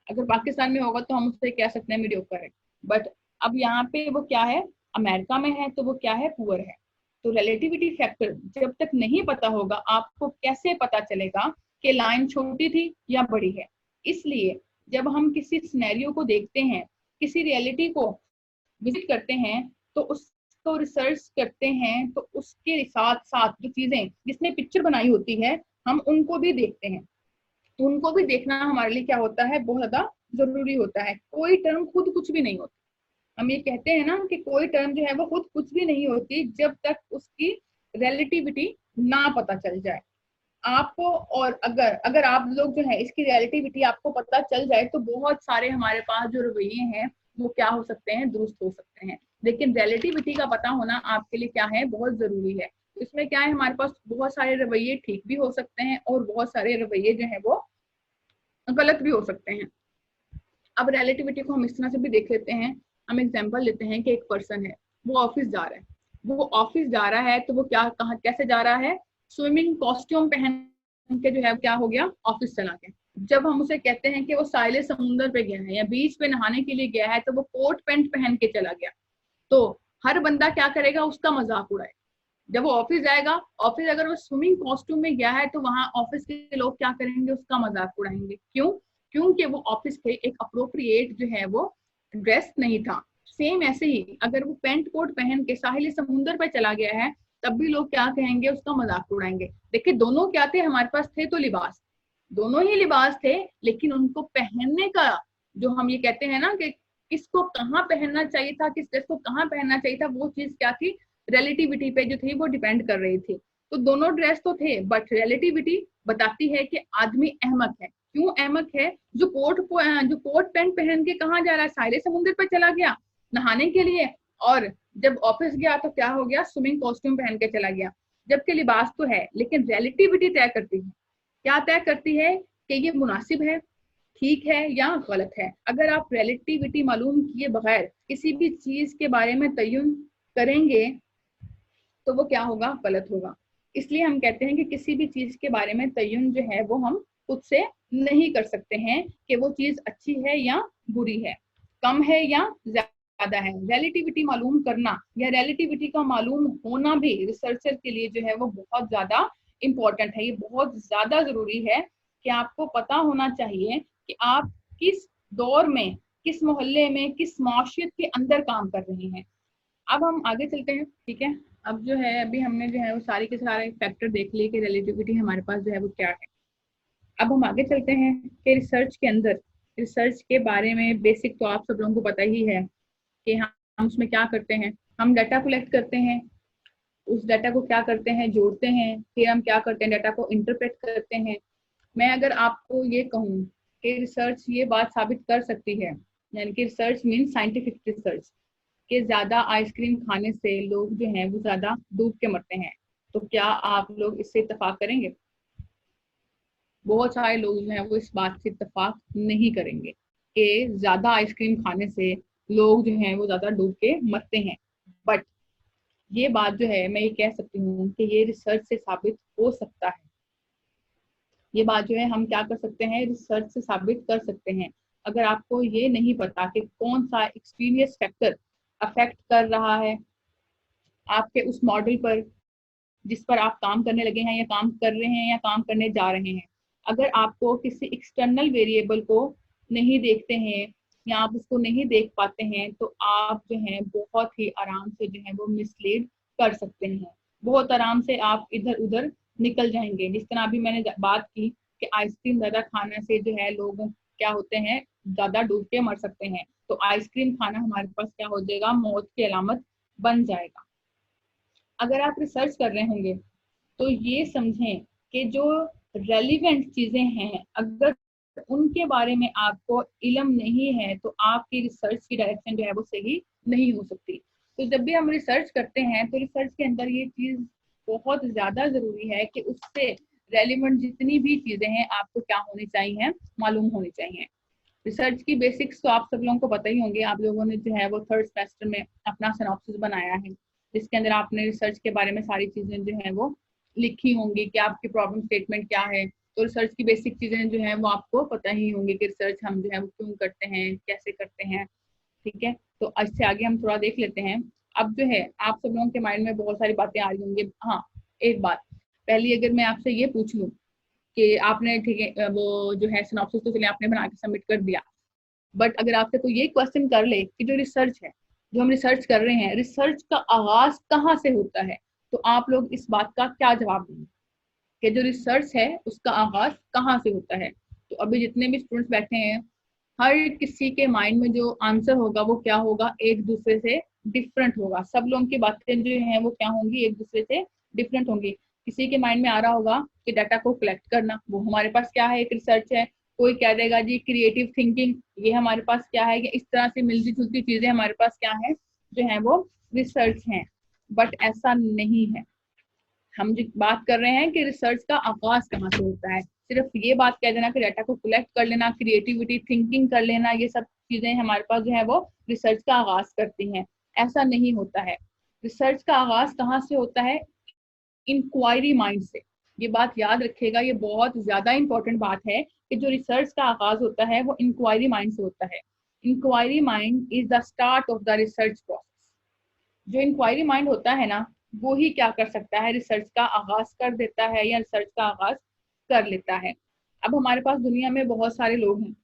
अगर पाकिस्तान में होगा तो हम उससे कह सकते हैं मीडियोकर है, बट अब यहाँ पे वो क्या है, अमेरिका में है तो वो क्या है, पुअर है। तो रिलेटिविटी फैक्टर जब तक नहीं पता होगा आपको कैसे पता चलेगा कि लाइन छोटी थी या बड़ी है। इसलिए जब हम किसी सिनेरियो को देखते हैं, किसी रियलिटी को विजिट करते हैं, तो उसको रिसर्च करते हैं, तो उसके साथ साथ जो चीजें जिसने पिक्चर बनाई होती है हम उनको भी देखते हैं। उनको भी देखना हमारे लिए क्या होता है, बहुत ज्यादा जरूरी होता है। कोई टर्म खुद कुछ भी नहीं होती। हम ये कहते हैं ना कि कोई टर्म जो है वो खुद कुछ भी नहीं होती जब तक उसकी रिलेटिविटी ना पता चल जाए आपको। और अगर अगर आप लोग जो है इसकी रिलेटिविटी आपको पता चल जाए तो बहुत सारे हमारे पास जो रवैये हैं वो क्या हो सकते हैं, दुरुस्त हो सकते हैं। लेकिन रिलेटिविटी का पता होना आपके लिए क्या है, बहुत जरूरी है। इसमें क्या है, हमारे पास बहुत सारे रवैये ठीक भी हो सकते हैं और बहुत सारे रवैये जो है वो गलत भी हो सकते हैं। अब रिलेटिविटी को हम इस तरह से भी देख लेते हैं। हम एग्जांपल लेते हैं कि एक पर्सन है, वो ऑफिस जा रहा है। वो ऑफिस जा रहा है तो वो क्या, कहाँ, कैसे जा रहा है, स्विमिंग कॉस्ट्यूम पहन के जो है क्या हो गया, ऑफिस चला गया। जब हम उसे कहते हैं कि वो साइले समुद्र पे गया है या बीच पे नहाने के लिए गया है तो वो कोट पैंट पहन के चला गया, तो हर बंदा क्या करेगा, उसका मजाक उड़ाए। जब वो ऑफिस जाएगा, ऑफिस अगर वो स्विमिंग कॉस्ट्यूम में गया है तो वहां ऑफिस के लोग क्या करेंगे, उसका मजाक उड़ाएंगे। क्यों? क्योंकि वो ऑफिस पे एक अप्रोप्रिएट जो है वो ड्रेस नहीं था। सेम ऐसे ही अगर वो पेंट कोट पहन के साहिल समुद्र पे चला गया है तब भी लोग क्या कहेंगे, उसका मजाक उड़ाएंगे। देखिए दोनों क्या थे हमारे पास, थे तो लिबास, दोनों ही लिबास थे, लेकिन उनको पहनने का जो हम ये कहते हैं ना कि किसको कहाँ पहनना चाहिए था, किस ड्रेस को कहाँ पहनना चाहिए था, वो चीज क्या थी, रिलेटिविटी पे जो थी वो डिपेंड कर रही थी। तो दोनों ड्रेस तो थे बट रिलेटिविटी बताती है कि आदमी अहमक है। क्यों अहमक है? जो कोट पैंट पहन के कहाँ जा रहा है, साहिल समुद्र पर चला गया नहाने के लिए, और जब ऑफिस गया तो क्या हो गया, स्विमिंग कॉस्ट्यूम पहन के चला गया। जबकि लिबास तो है लेकिन रिलेटिविटी तय करती है। क्या तय करती है कि ये मुनासिब है, ठीक है या गलत है। अगर आप रिलेटिविटी मालूम किए बगैर किसी भी चीज के बारे में तयन करेंगे तो वो क्या होगा, गलत होगा। इसलिए हम कहते हैं कि किसी भी चीज के बारे में तयन जो है वो हम खुद से नहीं कर सकते हैं कि वो चीज अच्छी है या बुरी है, कम है या ज्यादा है। रिलेटिविटी मालूम करना या रिलेटिविटी का मालूम होना भी रिसर्चर के लिए जो है वो बहुत ज्यादा इंपॉर्टेंट है। ये बहुत ज्यादा जरूरी है कि आपको पता होना चाहिए कि आप किस दौर में, किस मोहल्ले में, किस माशियत के अंदर काम कर रहे हैं। अब हम आगे चलते हैं, ठीक है। अब जो है अभी हमने जो है वो सारे के सारे फैक्टर देख लिए कि रिलेटिविटी हमारे पास जो है वो क्या है। अब हम आगे चलते हैं कि रिसर्च के अंदर, रिसर्च के बारे में बेसिक तो आप सब लोगों को पता ही है कि हम उसमें क्या करते हैं। हम डाटा कलेक्ट करते हैं, उस डाटा को क्या करते हैं, जोड़ते हैं, फिर हम क्या करते हैं, डाटा को इंटरप्रेट करते हैं। मैं अगर आपको ये कहूँ कि रिसर्च ये बात साबित कर सकती है, यानी कि रिसर्च मीन साइंटिफिक रिसर्च, कि ज्यादा आइसक्रीम खाने से लोग जो हैं वो ज्यादा डूब के मरते हैं, तो क्या आप लोग इससे इत्तेफाक करेंगे? बहुत सारे लोग जो हैं वो इस बात से इत्तेफाक नहीं करेंगे कि ज्यादा आइसक्रीम खाने से लोग जो हैं वो ज्यादा डूब के मरते हैं। बट ये बात जो है मैं ये कह सकती हूँ कि ये रिसर्च से साबित हो सकता है। ये बात जो है हम क्या कर सकते हैं, रिसर्च से साबित कर सकते हैं। अगर आपको ये नहीं पता कि कौन सा एक्सपीरियंस फैक्टर अफेक्ट कर रहा है आपके उस मॉडल पर जिस पर आप काम करने लगे हैं या काम कर रहे हैं या काम करने जा रहे हैं, अगर आपको किसी एक्सटर्नल वेरिएबल को नहीं देखते हैं या आप उसको नहीं देख पाते हैं, तो आप जो है बहुत ही आराम से जो है वो मिसलीड कर सकते हैं। बहुत आराम से आप इधर उधर निकल जाएंगे। जिस तरह अभी मैंने बात की कि आइसक्रीम ज्यादा खाने से जो है लोग क्या होते हैं, ज्यादा डूब के मर सकते हैं, तो आइसक्रीम खाना हमारे पास क्या हो जाएगा, मौत की अलामत बन जाएगा। अगर आप रिसर्च कर रहे होंगे तो ये समझें कि जो रेलिवेंट चीजें हैं, अगर उनके बारे में आपको इल्म नहीं है तो आपकी रिसर्च की डायरेक्शन जो है वो सही नहीं हो सकती। तो जब भी हम रिसर्च करते हैं तो रिसर्च के अंदर ये चीज बहुत ज्यादा जरूरी है कि उससे रेलिवेंट जितनी भी चीजें हैं आपको क्या होनी चाहिए, मालूम होनी चाहिए। रिसर्च की बेसिक्स तो आप सब लोगों को पता ही होंगे। आप लोगों ने जो है वो थर्ड सेमेस्टर में अपना सिनॉप्सिस बनाया है, जिसके अंदर आपने रिसर्च के बारे में सारी चीजें जो है वो लिखी होंगी कि आपकी प्रॉब्लम स्टेटमेंट क्या है। तो रिसर्च की बेसिक चीजें जो है वो आपको पता ही होंगी कि रिसर्च हम जो है वो क्यों करते हैं, कैसे करते हैं, ठीक है। तो इससे आगे हम थोड़ा देख लेते हैं। अब जो है आप सब लोगों के माइंड में बहुत सारी बातें आ रही होंगी। हाँ, एक बात पहली, अगर मैं आपसे ये पूछ लूँ कि आपने, ठीक है, वो जो है सिनॉप्सिस तो चलिए आपने बना के सबमिट कर दिया, बट अगर आपसे कोई ये क्वेश्चन कर ले कि जो रिसर्च है, जो हम रिसर्च कर रहे हैं, रिसर्च का आगाज कहाँ से होता है, तो आप लोग इस बात का क्या जवाब देंगे कि जो रिसर्च है उसका आगाज कहाँ से होता है? तो अभी जितने भी स्टूडेंट्स बैठे हैं, हर किसी के माइंड में जो आंसर होगा वो क्या होगा, एक दूसरे से डिफरेंट होगा। सब लोगों की बातें जो हैं वो क्या होंगी, एक दूसरे से डिफरेंट होंगी। किसी के माइंड में आ रहा होगा कि डाटा को कलेक्ट करना, वो हमारे पास क्या है, एक रिसर्च है। कोई कह देगा जी क्रिएटिव थिंकिंग, ये हमारे पास क्या है, कि इस तरह से मिलती जुलती चीजें हमारे पास क्या है, जो है वो रिसर्च है। बट ऐसा नहीं है। हम जो बात कर रहे हैं कि रिसर्च का आगाज कहाँ से होता है, सिर्फ ये बात कह देना कि डाटा को कलेक्ट कर लेना, क्रिएटिविटी थिंकिंग कर लेना, ये सब चीजें हमारे पास जो है वो रिसर्च का आगाज करती हैं, ऐसा नहीं होता है। रिसर्च का आगाज कहाँ से होता है, इंक्वायरी माइंड से। ये बात याद रखिएगा, ये बहुत ज्यादा इंपॉर्टेंट बात है कि जो रिसर्च का आगाज होता है वो इंक्वायरी माइंड से होता है। Inquiry mind is the start of the research process. जो इंक्वायरी माइंड होता है ना, वो ही क्या कर सकता है, रिसर्च का आगाज कर देता है या रिसर्च का आगाज कर लेता है। अब हमारे पास दुनिया में बहुत सारे लोग हैं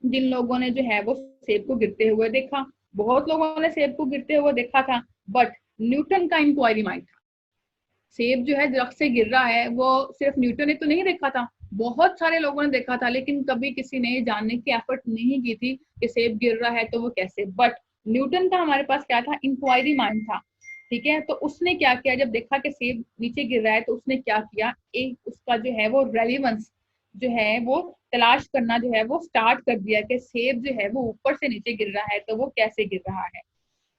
जिन लोगों ने जो है वो सेब को गिरते हुए देखा, बहुत लोगों ने सेब को गिरते हुए देखा था, बट न्यूटन का इंक्वायरी माइंड था। सेब जो है दरख्त से गिर रहा है, वो सिर्फ न्यूटन ने तो नहीं देखा था, बहुत सारे लोगों ने देखा था, लेकिन कभी किसी ने जानने की एफर्ट नहीं की थी कि सेब गिर रहा है तो वो कैसे। बट न्यूटन का हमारे पास क्या था, इंक्वायरी माइंड था, ठीक है। तो उसने क्या किया, जब देखा कि सेब नीचे गिर रहा है तो उसने क्या किया, एक उसका जो है वो रेलिवेंस जो है वो तलाश करना जो है वो स्टार्ट कर दिया कि सेब जो है वो ऊपर से नीचे गिर रहा है तो वो कैसे गिर रहा है।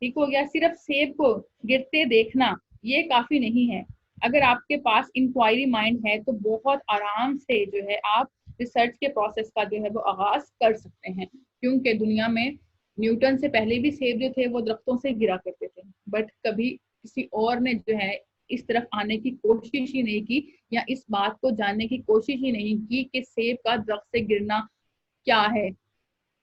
ठीक हो गया। सिर्फ सेब को गिरते देखना ये काफी नहीं है। अगर आपके पास इंक्वायरी माइंड है तो बहुत आराम से जो है आप रिसर्च के प्रोसेस का जो है वो आगाज कर सकते हैं, क्योंकि दुनिया में न्यूटन से पहले भी सेब जो थे वो दरख्तों से गिरा करते थे, बट कभी किसी और ने जो है इस तरफ आने की कोशिश ही नहीं की या इस बात को जानने की कोशिश ही नहीं की कि सेब का दरख्त से गिरना क्या है,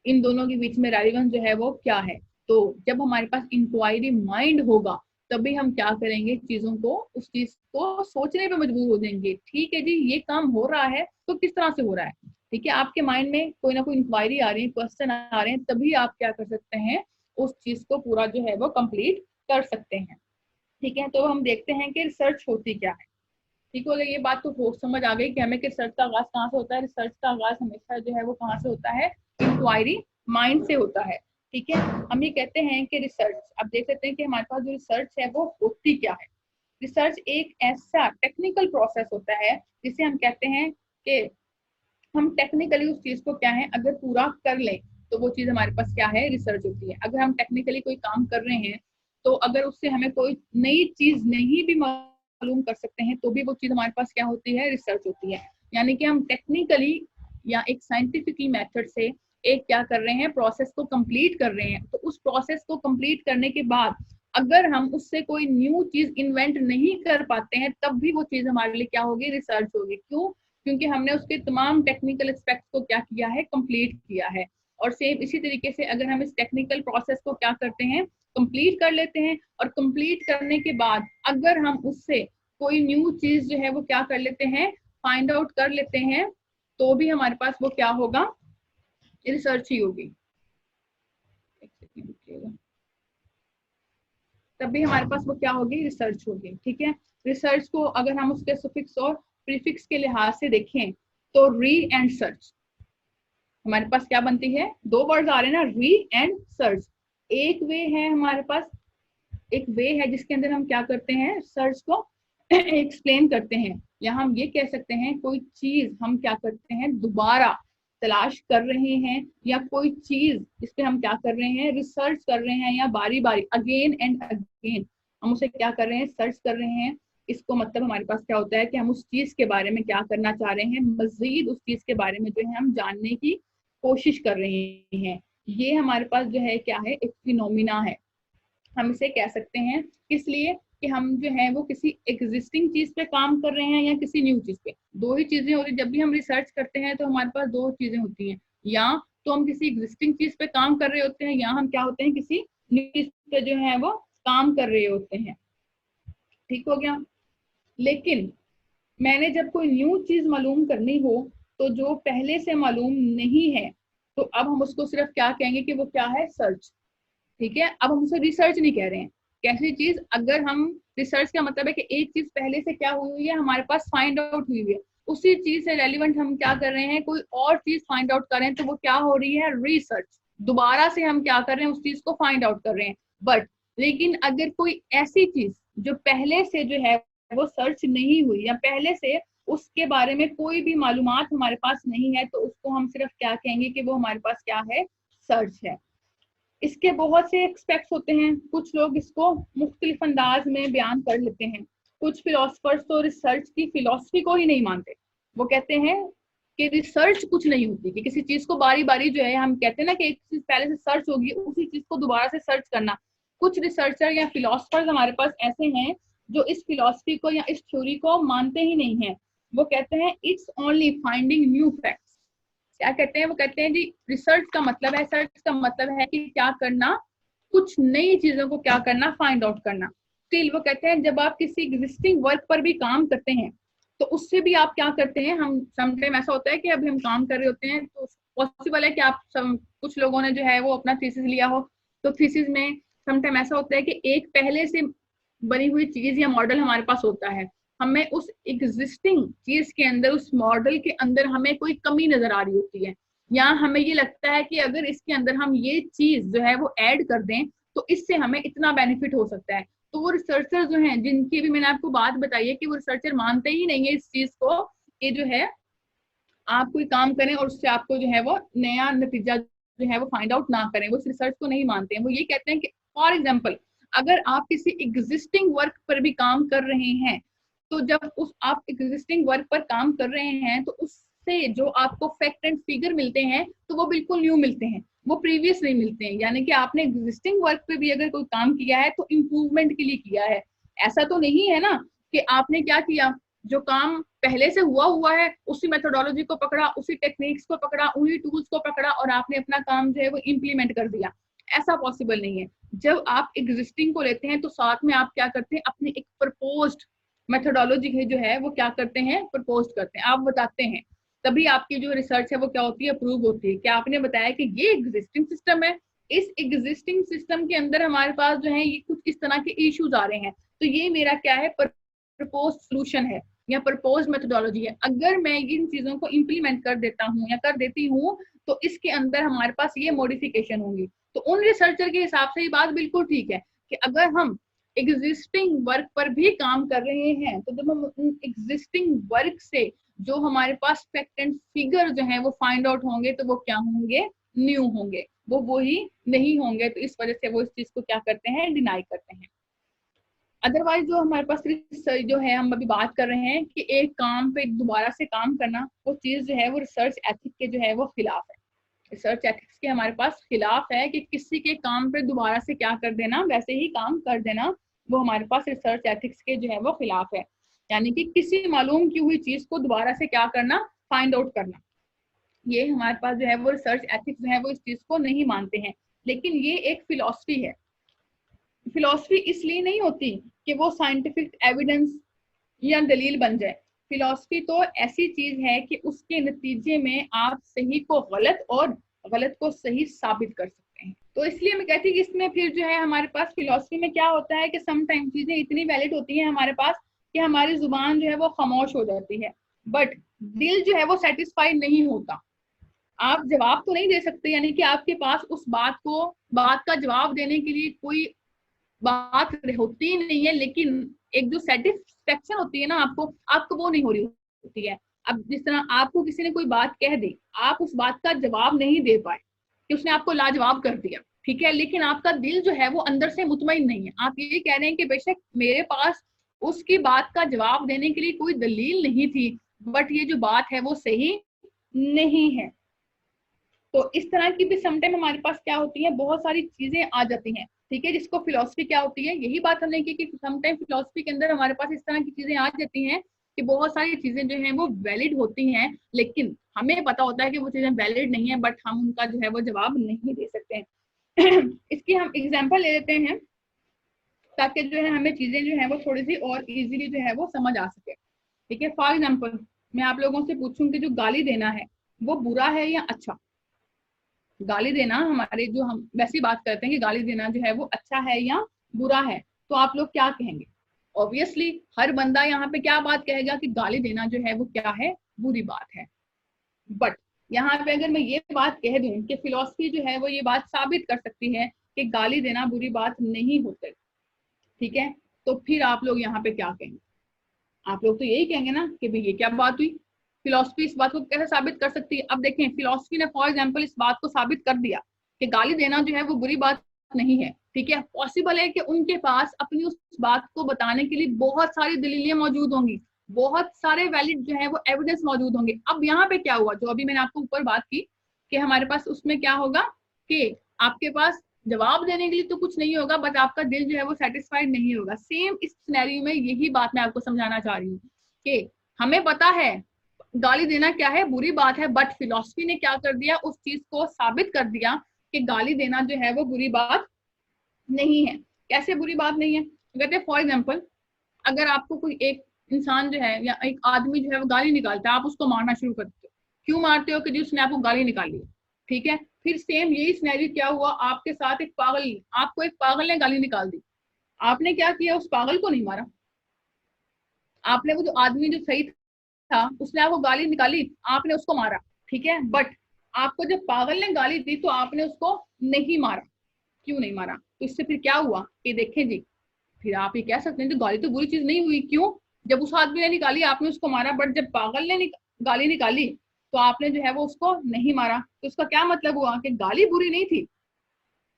इन दोनों के बीच में रेलेवेंस जो है वो क्या है। तो जब हमारे पास इंक्वायरी माइंड होगा तभी हम क्या करेंगे, चीजों को उस चीज को सोचने पे मजबूर हो जाएंगे। ठीक है जी, ये काम हो रहा है तो किस तरह से हो रहा है, ठीक है, आपके माइंड में कोई ना कोई इंक्वायरी आ रही है, क्वेश्चन आ रहे हैं, तभी आप क्या कर सकते हैं, उस चीज को पूरा जो है वो कंप्लीट कर सकते हैं। ठीक है, तो हम देखते हैं कि रिसर्च होती क्या है। ठीक हो गई ये बात, तो समझ आ गई कि हमें रिसर्च का आगाज कहाँ से होता है। रिसर्च का आगाज हमेशा जो है वो कहाँ से होता है, इंक्वायरी माइंड से होता है। ठीक है, हम ये कहते हैं कि रिसर्च, अब देख सकते हैं कि हमारे पास जो रिसर्च है वो होती क्या है। रिसर्च एक ऐसा टेक्निकल प्रोसेस होता है जिसे हम कहते हैं कि हम टेक्निकली उस चीज को क्या है अगर पूरा कर लें तो वो चीज हमारे पास क्या है, रिसर्च होती है। अगर हम टेक्निकली कोई काम कर रहे हैं तो अगर उससे हमें कोई नई चीज नहीं भी मालूम कर सकते हैं तो भी वो चीज हमारे पास क्या होती है, रिसर्च होती है। यानी कि हम टेक्निकली या एक साइंटिफिकली मेथड से एक क्या कर रहे हैं, प्रोसेस को कंप्लीट कर रहे हैं। तो उस प्रोसेस को कंप्लीट करने के बाद अगर हम उससे कोई न्यू चीज इन्वेंट नहीं कर पाते हैं तब भी वो चीज हमारे लिए क्या होगी, रिसर्च होगी। क्यों? क्योंकि हमने उसके तमाम टेक्निकल एस्पेक्ट को क्या किया है, कंप्लीट किया है। और सेम इसी तरीके से अगर हम इस टेक्निकल प्रोसेस को क्या करते हैं, कंप्लीट कर लेते हैं, और कंप्लीट करने के बाद अगर हम उससे कोई न्यू चीज जो है वो क्या कर लेते हैं, फाइंड आउट कर लेते हैं, तो भी हमारे पास वो क्या होगा, रिसर्च ही होगी। तब भी हमारे पास वो क्या होगी, रिसर्च होगी। ठीक है, रिसर्च को अगर हम उसके सुफिक्स और प्रीफिक्स के लिहाज से देखें तो री एंड सर्च हमारे पास क्या बनती है, दो वर्ड्स आ रहे हैं ना, री एंड सर्च। एक वे है हमारे पास, एक वे है जिसके अंदर हम क्या करते हैं, सर्च को एक्सप्लेन करते हैं, या हम ये कह सकते हैं कोई चीज हम क्या करते हैं, दोबारा तलाश कर रहे हैं, या कोई चीज इस पे हम क्या कर रहे हैं, रिसर्च कर रहे हैं, या बारी बारी अगेन एंड अगेन हम उसे क्या कर रहे हैं, सर्च कर रहे हैं। इसको मतलब हमारे पास क्या होता है कि हम उस चीज के बारे में क्या करना चाह रहे हैं, मजीद उस चीज के बारे में जो है हम जानने की कोशिश कर रहे हैं। ये हमारे पास जो है क्या है, एक फिनोमिना है, हम इसे कह सकते हैं। इसलिए कि हम जो है वो किसी एग्जिस्टिंग चीज पे काम कर रहे हैं या किसी न्यू चीज पे, दो ही चीजें होती है। जब भी हम रिसर्च करते हैं तो हमारे पास दो चीजें होती हैं, या तो हम किसी एग्जिस्टिंग चीज पे काम कर रहे होते हैं, या हम क्या होते हैं, किसी न्यू चीज पे जो है वो काम कर रहे होते हैं। ठीक हो गया। लेकिन मैंने जब कोई न्यू चीज मालूम करनी हो तो जो पहले से मालूम नहीं है, तो अब हम उसको सिर्फ क्या कहेंगे कि वो क्या है, सर्च। ठीक है, अब हम उसे रिसर्च नहीं कह रहे हैं। कैसी चीज, अगर हम रिसर्च का मतलब है कि एक चीज पहले से क्या हुई हुई है, हमारे पास फाइंड आउट हुई हुई है, उसी चीज से रेलिवेंट हम क्या कर रहे हैं, कोई और चीज फाइंड आउट कर रहे हैं, तो वो क्या हो रही है, रिसर्च। दोबारा से हम क्या कर रहे हैं, उस चीज को फाइंड आउट कर रहे हैं। बट लेकिन अगर कोई ऐसी चीज जो पहले से जो है वो सर्च नहीं हुई, या पहले से उसके बारे में कोई भी मालूमात हमारे पास नहीं है, तो उसको हम सिर्फ क्या कहेंगे कि वो हमारे पास क्या है, सर्च है। इसके बहुत से एक्सपेक्ट्स होते हैं, कुछ लोग इसको मुख्तलिफ अंदाज में बयान कर लेते हैं। कुछ फिलोसफर्स तो रिसर्च की फिलोसफी को ही नहीं मानते, वो कहते हैं कि रिसर्च कुछ नहीं होती, कि किसी चीज को बारी बारी जो है, हम कहते हैं ना कि एक चीज पहले से सर्च होगी, उसी चीज को दोबारा से सर्च करना। कुछ रिसर्चर या फिलोसफर्स हमारे पास ऐसे हैं जो इस फिलोसफी को या इस थ्योरी को मानते ही नहीं है। वो कहते हैं it's only finding new facts. क्या कहते हैं, वो कहते हैं जी रिसर्च का मतलब है, सर्च का मतलब है कि क्या करना, कुछ नई चीजों को क्या करना, फाइंड आउट करना। स्टिल वो कहते हैं जब आप किसी एग्जिस्टिंग वर्क पर भी काम करते हैं तो उससे भी आप क्या करते हैं, हम समटाइम ऐसा होता है कि अभी हम काम कर रहे होते हैं तो पॉसिबल है कि आप कुछ लोगों ने जो है वो अपना थीसिस लिया हो, तो थीसिस में समटाइम ऐसा होता है कि एक पहले से बनी हुई चीज या मॉडल हमारे पास होता है, हमें उस एग्जिस्टिंग चीज के अंदर, उस मॉडल के अंदर हमें कोई कमी नजर आ रही होती है, या हमें ये लगता है कि अगर इसके अंदर हम ये चीज जो है वो ऐड कर दें तो इससे हमें इतना बेनिफिट हो सकता है। तो वो रिसर्चर जो हैं, जिनकी भी मैंने आपको बात बताई है कि वो रिसर्चर मानते ही नहीं है इस चीज को कि जो है आप कोई काम करें और उससे आपको जो है वो नया नतीजा जो है वो फाइंड आउट ना करें, वो इस रिसर्च को नहीं मानते हैं। वो ये कहते हैं कि फॉर एग्जाम्पल अगर आप किसी एग्जिस्टिंग वर्क पर भी काम कर रहे हैं तो जब उस आप एग्जिस्टिंग वर्क पर काम कर रहे हैं तो उससे जो आपको फैक्ट एंड फिगर मिलते हैं तो वो बिल्कुल न्यू मिलते हैं, वो प्रीवियस नहीं मिलते हैं। यानी कि आपने एग्जिस्टिंग वर्क पे भी अगर कोई काम किया है तो इम्प्रूवमेंट के लिए किया है। ऐसा तो नहीं है ना कि आपने क्या किया, जो काम पहले से हुआ है उसी मेथोडोलॉजी को पकड़ा, उसी टेक्निक्स को पकड़ा, उन्हीं टूल्स को पकड़ा और आपने अपना काम जो है वो इम्प्लीमेंट कर दिया। ऐसा पॉसिबल नहीं है। जब आप एग्जिस्टिंग को लेते हैं तो साथ में आप क्या करते हैं, अपनी एक प्रपोज्ड मेथोडोलॉजी है जो है वो क्या करते हैं, प्रपोज करते हैं, आप बताते हैं। तभी आपकी जो रिसर्च है वो क्या होती है, अप्रूव होती है। क्या आपने बताया कि ये एग्जिस्टिंग सिस्टम है, इस एग्जिस्टिंग सिस्टम के अंदर हमारे पास जो है ये कुछ इस तरह के इश्यूज आ रहे हैं, तो ये मेरा क्या है, प्रपोज सोल्यूशन है या प्रपोज मेथोडोलॉजी है। अगर मैं इन चीजों को इंप्लीमेंट कर देता हूँ या कर देती हूँ तो इसके अंदर हमारे पास ये मॉडिफिकेशन होंगी। तो उन रिसर्चर के हिसाब से ये बात बिल्कुल ठीक है कि अगर हम एग्जिस्टिंग वर्क पर भी काम कर रहे हैं तो जब हम एग्जिस्टिंग वर्क से जो हमारे पास फैक्ट एंड फिगर जो है वो फाइंड आउट होंगे तो वो क्या होंगे, न्यू होंगे, वो वही नहीं होंगे। तो इस वजह से वो इस चीज को क्या करते हैं, डिनाई करते हैं। अदरवाइज जो हमारे पास जो है, हम अभी बात कर रहे हैं कि एक काम पे दोबारा से काम करना, वो चीज जो है वो रिसर्च एथिक के जो है वो खिलाफ है। रिसर्च एथिक्स के हमारे पास खिलाफ है कि किसी के काम पे दोबारा से क्या कर देना, वैसे ही काम कर देना, वो हमारे पास रिसर्च एथिक्स के जो है वो खिलाफ है। यानी कि किसी मालूम की हुई चीज को दोबारा से क्या करना, फाइंड आउट करना, ये हमारे पास जो है वो रिसर्च एथिक्स जो है वो इस चीज को नहीं मानते हैं। लेकिन ये एक फिलॉसफी है। फिलॉसफी इसलिए नहीं होती कि वो साइंटिफिक एविडेंस या दलील बन जाए। फिलॉसफी तो ऐसी चीज है कि उसके नतीजे में आप सही को गलत और गलत को सही साबित कर सकते हैं। तो इसलिए मैं कहती हूँ कि इसमें फिर जो है हमारे पास फिलॉसफी में क्या होता है कि समटाइम चीजें इतनी वैलिड होती हैं हमारे पास कि हमारी जुबान जो है वो खामोश हो जाती है, बट दिल जो है वो सेटिस्फाइड नहीं होता। आप जवाब तो नहीं दे सकते, यानी कि आपके पास उस बात का जवाब देने के लिए कोई बात होती नहीं है, लेकिन एक जो सेटिस्फेक्शन होती है ना आपको वो नहीं हो रही होती है। अब जिस तरह आपको किसी ने कोई बात कह दी, आप उस बात का जवाब नहीं दे पाए कि उसने आपको लाजवाब कर दिया, ठीक है, लेकिन आपका दिल जो है वो अंदर से मुतमईन नहीं है। आप ये कह रहे हैं कि बेशक मेरे पास उसकी बात का जवाब देने के लिए कोई दलील नहीं थी, बट ये जो बात है वो सही नहीं है। तो इस तरह की भी समटाइम हमारे पास क्या होती है, बहुत सारी चीजें आ जाती हैं, ठीक है, जिसको फिलॉसफी क्या होती है, यही बात हमने की कि समटाइम फिलॉसफी के अंदर हमारे पास इस तरह की चीजें आ जाती हैं कि बहुत सारी चीजें जो हैं वो वैलिड होती हैं, लेकिन हमें पता होता है कि वो चीजें वैलिड नहीं है, बट हम उनका जो है वो जवाब नहीं दे सकते हैं। इसकी हम एग्जाम्पल ले लेते हैं ताकि जो है हमें चीजें जो है वो थोड़ी सी और इजीली जो है वो समझ आ सके, ठीक है। फॉर एग्जाम्पल मैं आप लोगों से पूछूं कि जो गाली देना है वो बुरा है या अच्छा। गाली देना, हमारे जो हम वैसी बात करते हैं कि गाली देना जो है वो अच्छा है या बुरा है, तो आप लोग क्या कहेंगे? ऑब्वियसली हर बंदा यहाँ पे क्या बात कहेगा कि गाली देना जो है वो क्या है, बुरी बात है। बट यहाँ पे अगर मैं ये बात कह दूं कि फिलॉसफी जो है वो ये बात साबित कर सकती है कि गाली देना बुरी बात नहीं होती, ठीक है, तो फिर आप लोग यहाँ पे क्या कहेंगे? आप लोग तो यही कहेंगे ना कि भाई ये क्या बात हुई, फिलॉसफी इस बात को कैसे साबित कर सकती है। अब देखें, फिलॉसफी ने फॉर एग्जांपल इस बात को साबित कर दिया कि गाली देना जो है वो बुरी बात नहीं है, ठीक है। पॉसिबल है कि उनके पास अपनी उस बात को बताने के लिए बहुत सारी दलीलें मौजूद होंगी, बहुत सारे वैलिड जो है वो एविडेंस मौजूद होंगे। अब यहाँ पे क्या हुआ, जो अभी मैंने आपको ऊपर बात की कि हमारे पास उसमें क्या होगा कि आपके पास जवाब देने के लिए तो कुछ नहीं होगा, बट आपका दिल जो है वो सेटिस्फाइड नहीं होगा। सेम इस सिनेरियो में यही बात मैं आपको समझाना चाह रही हूँ कि हमें पता है गाली देना क्या है, बुरी बात है, बट फिलॉसफी ने क्या कर दिया, उस चीज को साबित कर दिया कि गाली देना जो है वो बुरी बात नहीं है। कैसे बुरी बात नहीं है? कहते हैं फॉर एग्जाम्पल अगर आपको कोई एक इंसान जो है या एक आदमी जो है वो गाली निकालता है, आप उसको मारना शुरू करते हो। क्यों मारते हो? कि जी उसने आपको गाली निकाली, ठीक है। फिर सेम यही सिनेरियो क्या हुआ, आपके साथ आपको एक पागल ने गाली निकाल दी। आपने क्या किया, उस पागल को नहीं मारा, आपने वो जो आदमी जो सही था उसने आपको गाली निकाली, आपने उसको मारा, ठीक है। बट आपको जब पागल ने गाली दी तो आपने उसको नहीं मारा। क्यों नहीं मारा? तो इससे फिर क्या हुआ कि देखें जी, फिर आप ये कह सकते हैं कि गाली तो बुरी चीज नहीं हुई। क्यों? जब उस आदमी ने निकाली आपने उसको मारा, बट जब पागल ने गाली निकाली तो आपने जो है वो उसको नहीं मारा। तो इसका क्या मतलब हुआ कि गाली बुरी नहीं थी।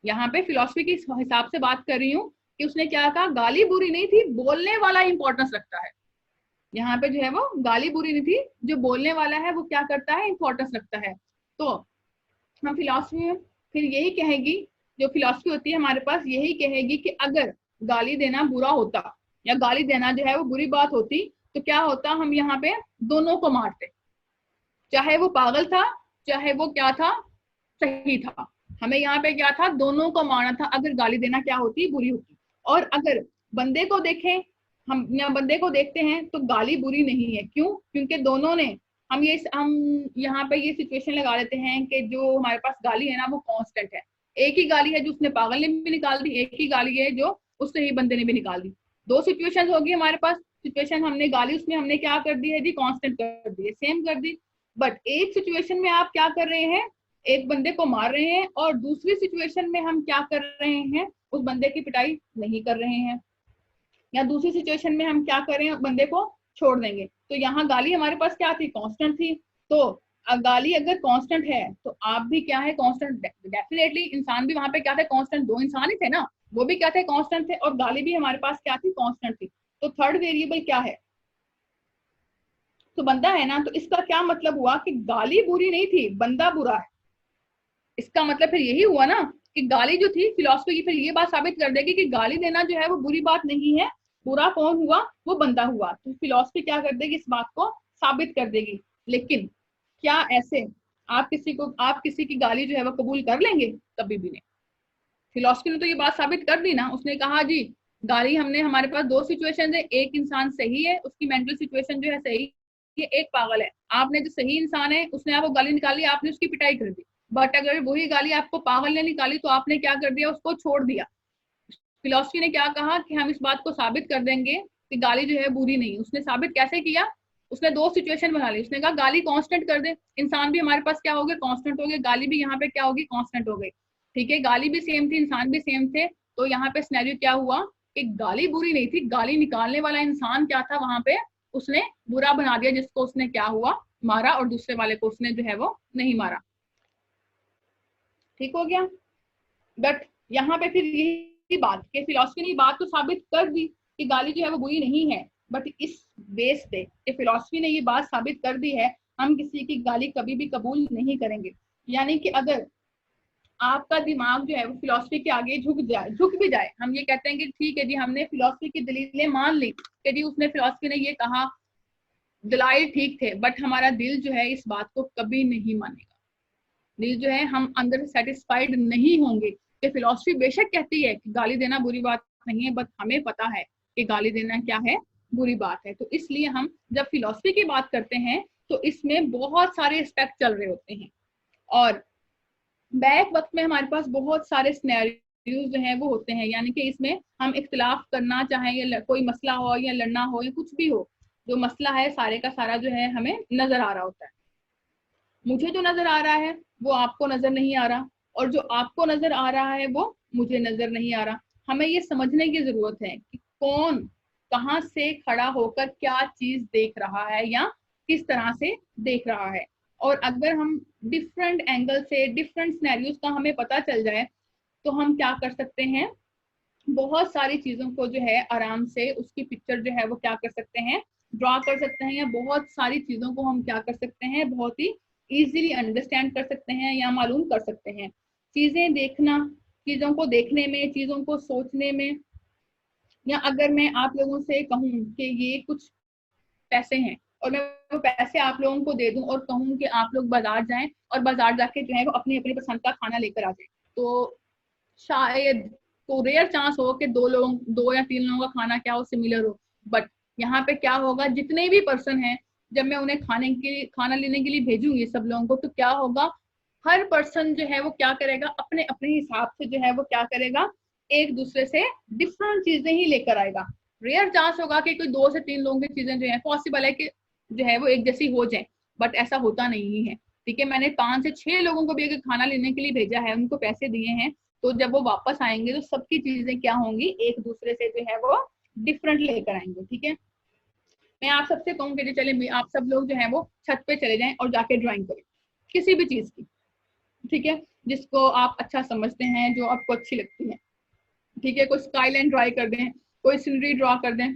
यहाँ पे फिलॉसफी के हिसाब से बात कर रही हूँ कि उसने क्या कहा, गाली बुरी नहीं थी, बोलने वाला इंपॉर्टेंस रखता है। यहाँ पे जो है वो गाली बुरी नहीं थी, जो बोलने वाला है वो क्या करता है, इंपॉर्टेंस रखता है। तो हम फिलॉसफी में फिर यही कहेगी, जो फिलॉसफी होती है हमारे पास यही कहेगी कि अगर गाली देना बुरा होता या गाली देना जो है वो बुरी बात होती तो क्या होता, हम यहाँ पे दोनों को मारते, चाहे वो पागल था चाहे वो क्या था, सही था। हमें यहाँ पे क्या था, दोनों को मारना था अगर गाली देना क्या होती, बुरी होती। और अगर बंदे को देखें, हम या बंदे को देखते हैं तो गाली बुरी नहीं है। क्यों? क्योंकि दोनों ने हम यहाँ पे ये सिचुएशन लगा लेते हैं कि जो हमारे पास गाली है ना वो कांस्टेंट है। एक ही गाली है जो उसने पागल ने भी निकाल दी, एक ही गाली है जो उस सही बंदे ने भी निकाल दी। दो सिचुएशन होगी हमारे पास। सिचुएशन हमने गाली उसमें हमने क्या कर दी है जी, कांस्टेंट कर दी है, सेम कर दी। बट एक सिचुएशन में आप क्या कर रहे हैं, एक बंदे को मार रहे हैं, और दूसरी सिचुएशन में हम क्या कर रहे हैं, उस बंदे की पिटाई नहीं कर रहे हैं, या दूसरी सिचुएशन में हम क्या कर रहे हैं, बंदे को छोड़ देंगे। तो यहाँ गाली हमारे पास क्या थी, कांस्टेंट थी। तो गाली अगर कांस्टेंट है तो आप भी क्या है, कांस्टेंट। डेफिनेटली इंसान भी वहां पे क्या थे, कांस्टेंट। दो इंसान ही थे ना, वो भी क्या थे, कांस्टेंट थे, और गाली भी हमारे पास क्या थी, कांस्टेंट थी। तो थर्ड वेरिएबल क्या है, तो बंदा है ना। तो इसका क्या मतलब हुआ कि गाली बुरी नहीं थी, बंदा बुरा है। इसका मतलब फिर यही हुआ ना कि गाली जो थी, फिलॉसफी की फिर ये बात साबित कर देगी कि गाली देना जो है वो बुरी बात नहीं है। बुरा कौन हुआ, वो बंदा हुआ। तो फिलॉसफी क्या कर देगी, इस बात को साबित कर देगी। लेकिन क्या ऐसे आप किसी की गाली जो है वो कबूल कर लेंगे? कभी भी नहीं। फिलॉसफी ने तो ये बात साबित कर दी ना, उसने कहा जी गाली हमने, हमारे पास दो सिचुएशन है, एक इंसान सही है, उसकी मेंटल सिचुएशन जो है सही, ये एक पागल है। आपने जो सही इंसान है उसने आपको गाली निकाली, आपने उसकी पिटाई कर दी। बट अगर वही गाली आपको पागल ने निकाली तो आपने क्या कर दिया, उसको छोड़ दिया। फिलॉसफी ने क्या कहा कि हम इस बात को साबित कर देंगे कि गाली जो है बुरी नहीं। उसने साबित कैसे किया, उसने दो सिचुएशन बना ली। उसने कहा गाली कांस्टेंट कर दे, इंसान भी हमारे पास क्या हो गए, कांस्टेंट हो गए, गाली भी यहाँ पे क्या होगी, कांस्टेंट हो गई। ठीक है, गाली भी सेम थी, इंसान भी सेम थे। तो यहाँ पे सिनेरियो क्या हुआ कि गाली बुरी नहीं थी, गाली निकालने वाला इंसान क्या था वहां पे, उसने बुरा बना दिया, जिसको उसने क्या हुआ, मारा, और दूसरे वाले को उसने जो है वो नहीं मारा। ठीक हो गया। बट यहाँ पे फिर यही बात कि फिलॉसफी ने बात तो साबित कर दी कि गाली जो है वो बुरी नहीं है। बट इस बेस पे कि फिलॉसफी ने ये बात साबित कर दी है, हम किसी की गाली कभी भी कबूल नहीं करेंगे। यानी कि अगर आपका दिमाग जो है वो फिलॉसफी के आगे झुक भी जाए, हम ये कहते हैं कि ठीक है जी हमने फिलॉसफी की दलीलें मान ली कि जी उसने, फिलॉसफी ने ये कहा, दलाइल ठीक थे, बट हमारा दिल जो है इस बात को कभी नहीं मानेगा। दिल जो है, हम अंदर सेटिस्फाइड नहीं होंगे कि फिलॉसफी बेशक कहती है कि गाली देना बुरी बात नहीं है, बट हमें पता है कि गाली देना क्या है, बुरी बात है। तो इसलिए हम जब फिलॉसफी की बात करते हैं तो इसमें बहुत सारे एस्पेक्ट चल रहे होते हैं, और बैक वक्त में हमारे पास बहुत सारे सिनेरियोज जो है वो होते हैं। यानी कि इसमें हम इख्तिलाफ करना चाहें, या कोई मसला हो या लड़ना हो या कुछ भी हो, जो मसला है सारे का सारा जो है हमें नजर आ रहा होता है। मुझे जो नजर आ रहा है वो आपको नजर नहीं आ रहा, और जो आपको नजर आ रहा है वो मुझे नजर नहीं आ रहा। हमें ये समझने की जरूरत है कि कौन कहाँ से खड़ा होकर क्या चीज देख रहा है या किस तरह से देख रहा है। और अगर हम डिफरेंट एंगल से, डिफरेंट सिनेरियोज का हमें पता चल जाए तो हम क्या कर सकते हैं, बहुत सारी चीजों को जो है आराम से उसकी पिक्चर जो है वो क्या कर सकते हैं, ड्रॉ कर सकते हैं, या बहुत सारी चीजों को हम क्या कर सकते हैं, बहुत ही इजीली अंडरस्टैंड कर सकते हैं या मालूम कर सकते हैं। चीजें देखना, चीजों को देखने में, चीजों को सोचने में, या अगर मैं आप लोगों से कहूँ कि ये कुछ पैसे हैं और मैं वो पैसे आप लोगों को दे दूं और कहूँ कि आप लोग बाजार जाएं और बाजार जाके जो है वो अपनी अपनी पसंद का खाना लेकर आ जाए, तो शायद तो रेयर चांस हो कि दो या तीन लोगों का खाना क्या हो, सिमिलर हो। बट यहाँ पे क्या होगा, जितने भी पर्सन हैं, जब मैं उन्हें खाना लेने के लिए भेजूंगी सब लोगों को, तो क्या होगा, हर पर्सन जो है वो क्या करेगा, अपने अपने हिसाब से जो है वो क्या करेगा, एक दूसरे से डिफरेंट चीजें ही लेकर आएगा। रेयर चांस होगा कि कोई दो से तीन लोगों की चीजें जो है, पॉसिबल है कि जो है वो एक जैसी हो जाए, बट ऐसा होता नहीं है। ठीक है, मैंने 5 से 6 लोगों को भी अगर खाना लेने के लिए भेजा है, उनको पैसे दिए हैं, तो जब वो वापस आएंगे तो सबकी चीजें क्या होंगी, एक दूसरे से जो है वो डिफरेंट लेकर आएंगे। ठीक है, मैं आप सबसे कहूंगी चले आप सब लोग जो है वो छत पे चले जाएं और जाके ड्राइंग करें किसी भी चीज की। ठीक है, जिसको आप अच्छा समझते हैं, जो आपको अच्छी लगती है। ठीक है, कोई स्काईलाइन ड्राई कर दें, कोई सीनरी ड्रॉ कर दें,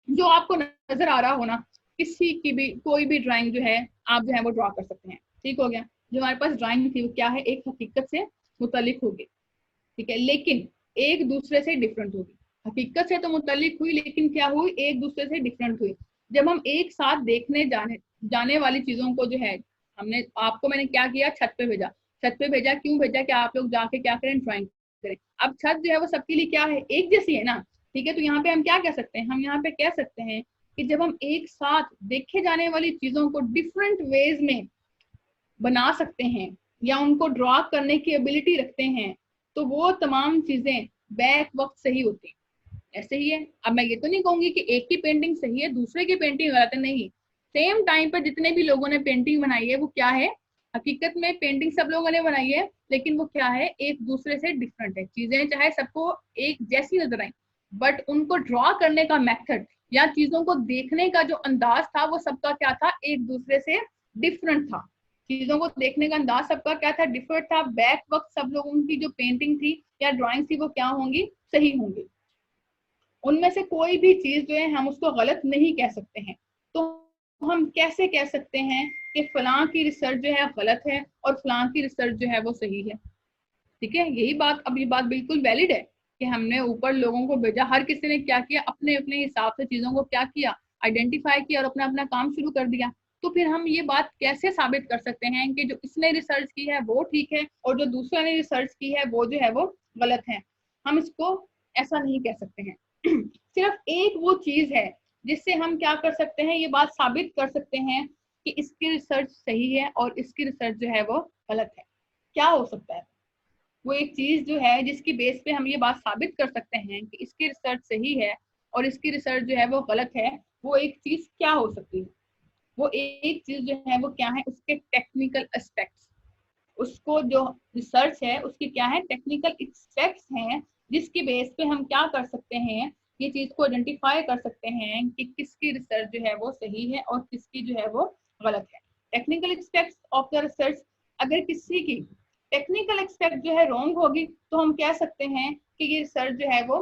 जो आपको नजर आ रहा हो ना, किसी की भी कोई भी ड्राइंग जो है आप जो है वो ड्रॉ कर सकते हैं। ठीक हो गया। जो हमारे पास ड्राइंग थी वो क्या है, एक हकीकत से मुतल्लिक होगी, ठीक है, लेकिन एक दूसरे से डिफरेंट होगी। हकीकत से तो मुतल्लिक हुई, लेकिन क्या हुई, एक दूसरे से डिफरेंट हुई। जब हम एक साथ देखने जाने जाने वाली चीजों को जो है, हमने आपको मैंने क्या किया, छत पे भेजा। छत पे भेजा क्यों भेजा, कि आप लोग जाके क्या करें, ड्राइंग करें। अब छत जो है वो सबके लिए क्या है, एक जैसी है ना, ठीक है। तो यहाँ पे हम क्या कह सकते हैं, हम यहाँ पे कह सकते हैं कि जब हम एक साथ देखे जाने वाली चीजों को डिफरेंट वेज में बना सकते हैं या उनको ड्रॉ करने की एबिलिटी रखते हैं, तो वो तमाम चीजें बैक वक्त सही होती हैं। ऐसे ही है। अब मैं ये तो नहीं कहूंगी कि एक की पेंटिंग सही है दूसरे की पेंटिंग गलत है, नहीं। सेम टाइम पर जितने भी लोगों ने पेंटिंग बनाई है वो क्या है, हकीकत में पेंटिंग सब लोगों ने बनाई है, लेकिन वो क्या है, एक दूसरे से डिफरेंट है। चीजें चाहे सबको एक जैसी नजर आई, बट उनको ड्रॉ करने का मेथड या चीजों को देखने का जो अंदाज था वो सबका क्या था, एक दूसरे से डिफरेंट था। चीजों को देखने का अंदाज सबका क्या था, डिफरेंट था। बैक वक्त सब लोगों की जो पेंटिंग थी या ड्राइंग थी वो क्या होंगी, सही होंगी। उनमें से कोई भी चीज जो है हम उसको गलत नहीं कह सकते हैं। तो हम कैसे कह सकते हैं कि फलां की रिसर्च जो है गलत है और फलां की रिसर्च जो है वो सही है। ठीक है, यही बात, अब ये बात बिल्कुल वैलिड है कि हमने ऊपर लोगों को भेजा, हर किसी ने क्या किया, अपने अपने हिसाब से चीजों को क्या किया, आइडेंटिफाई किया और अपना अपना काम शुरू कर दिया। तो फिर हम ये बात कैसे साबित कर सकते हैं कि जो इसने रिसर्च की है वो ठीक है और जो दूसरे ने रिसर्च की है वो जो है वो गलत है। हम इसको ऐसा नहीं कह सकते हैं। सिर्फ एक वो चीज है जिससे हम क्या कर सकते हैं, ये बात साबित कर सकते हैं कि इसकी रिसर्च सही है और इसकी रिसर्च जो है वो गलत है। क्या हो सकता है वो एक चीज जो है जिसकी बेस पे हम ये बात साबित कर सकते हैं कि इसकी रिसर्च सही है और इसकी रिसर्च जो है वो गलत है। वो एक चीज क्या हो सकती है, वो एक चीज जो है वो क्या है, उसके टेक्निकल एस्पेक्ट्स। उसको जो रिसर्च है उसकी क्या है, टेक्निकल एस्पेक्ट्स हैं, जिसकी बेस पे हम क्या कर सकते हैं, ये चीज को आइडेंटिफाई कर सकते हैं कि किसकी रिसर्च जो है वो सही है और किसकी जो है वो गलत है। Technical aspects of the research, अगर किसी की टेक्निकल एस्पेक्ट जो है रॉन्ग होगी तो हम कह सकते हैं कि ये रिसर्च जो है वो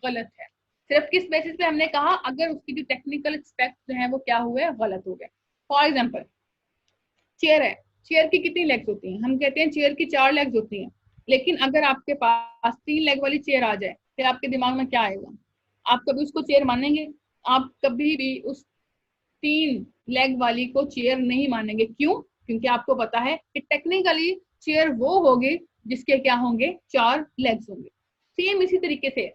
गलत है। सिर्फ किस बेसिस पे हमने कहा, अगर उसकी जो टेक्निकल एस्पेक्ट जो है वो क्या हुए, गलत हो गए। फॉर एग्जाम्पल, चेयर है, चेयर की कितनी लेग्स होती हैं, हम कहते हैं चेयर की 4 लेग्स होती हैं। लेकिन अगर आपके पास 3 लेग वाली चेयर आ जाए, फिर आपके दिमाग में क्या आएगा, आप कभी उसको चेयर मानेंगे, आप कभी भी उस 3 लेग वाली को चेयर नहीं मानेंगे। क्यों, क्योंकि आपको पता है कि टेक्निकली चेयर वो होगी जिसके क्या होंगे, 4 लेग्स होंगे। सेम इसी तरीके से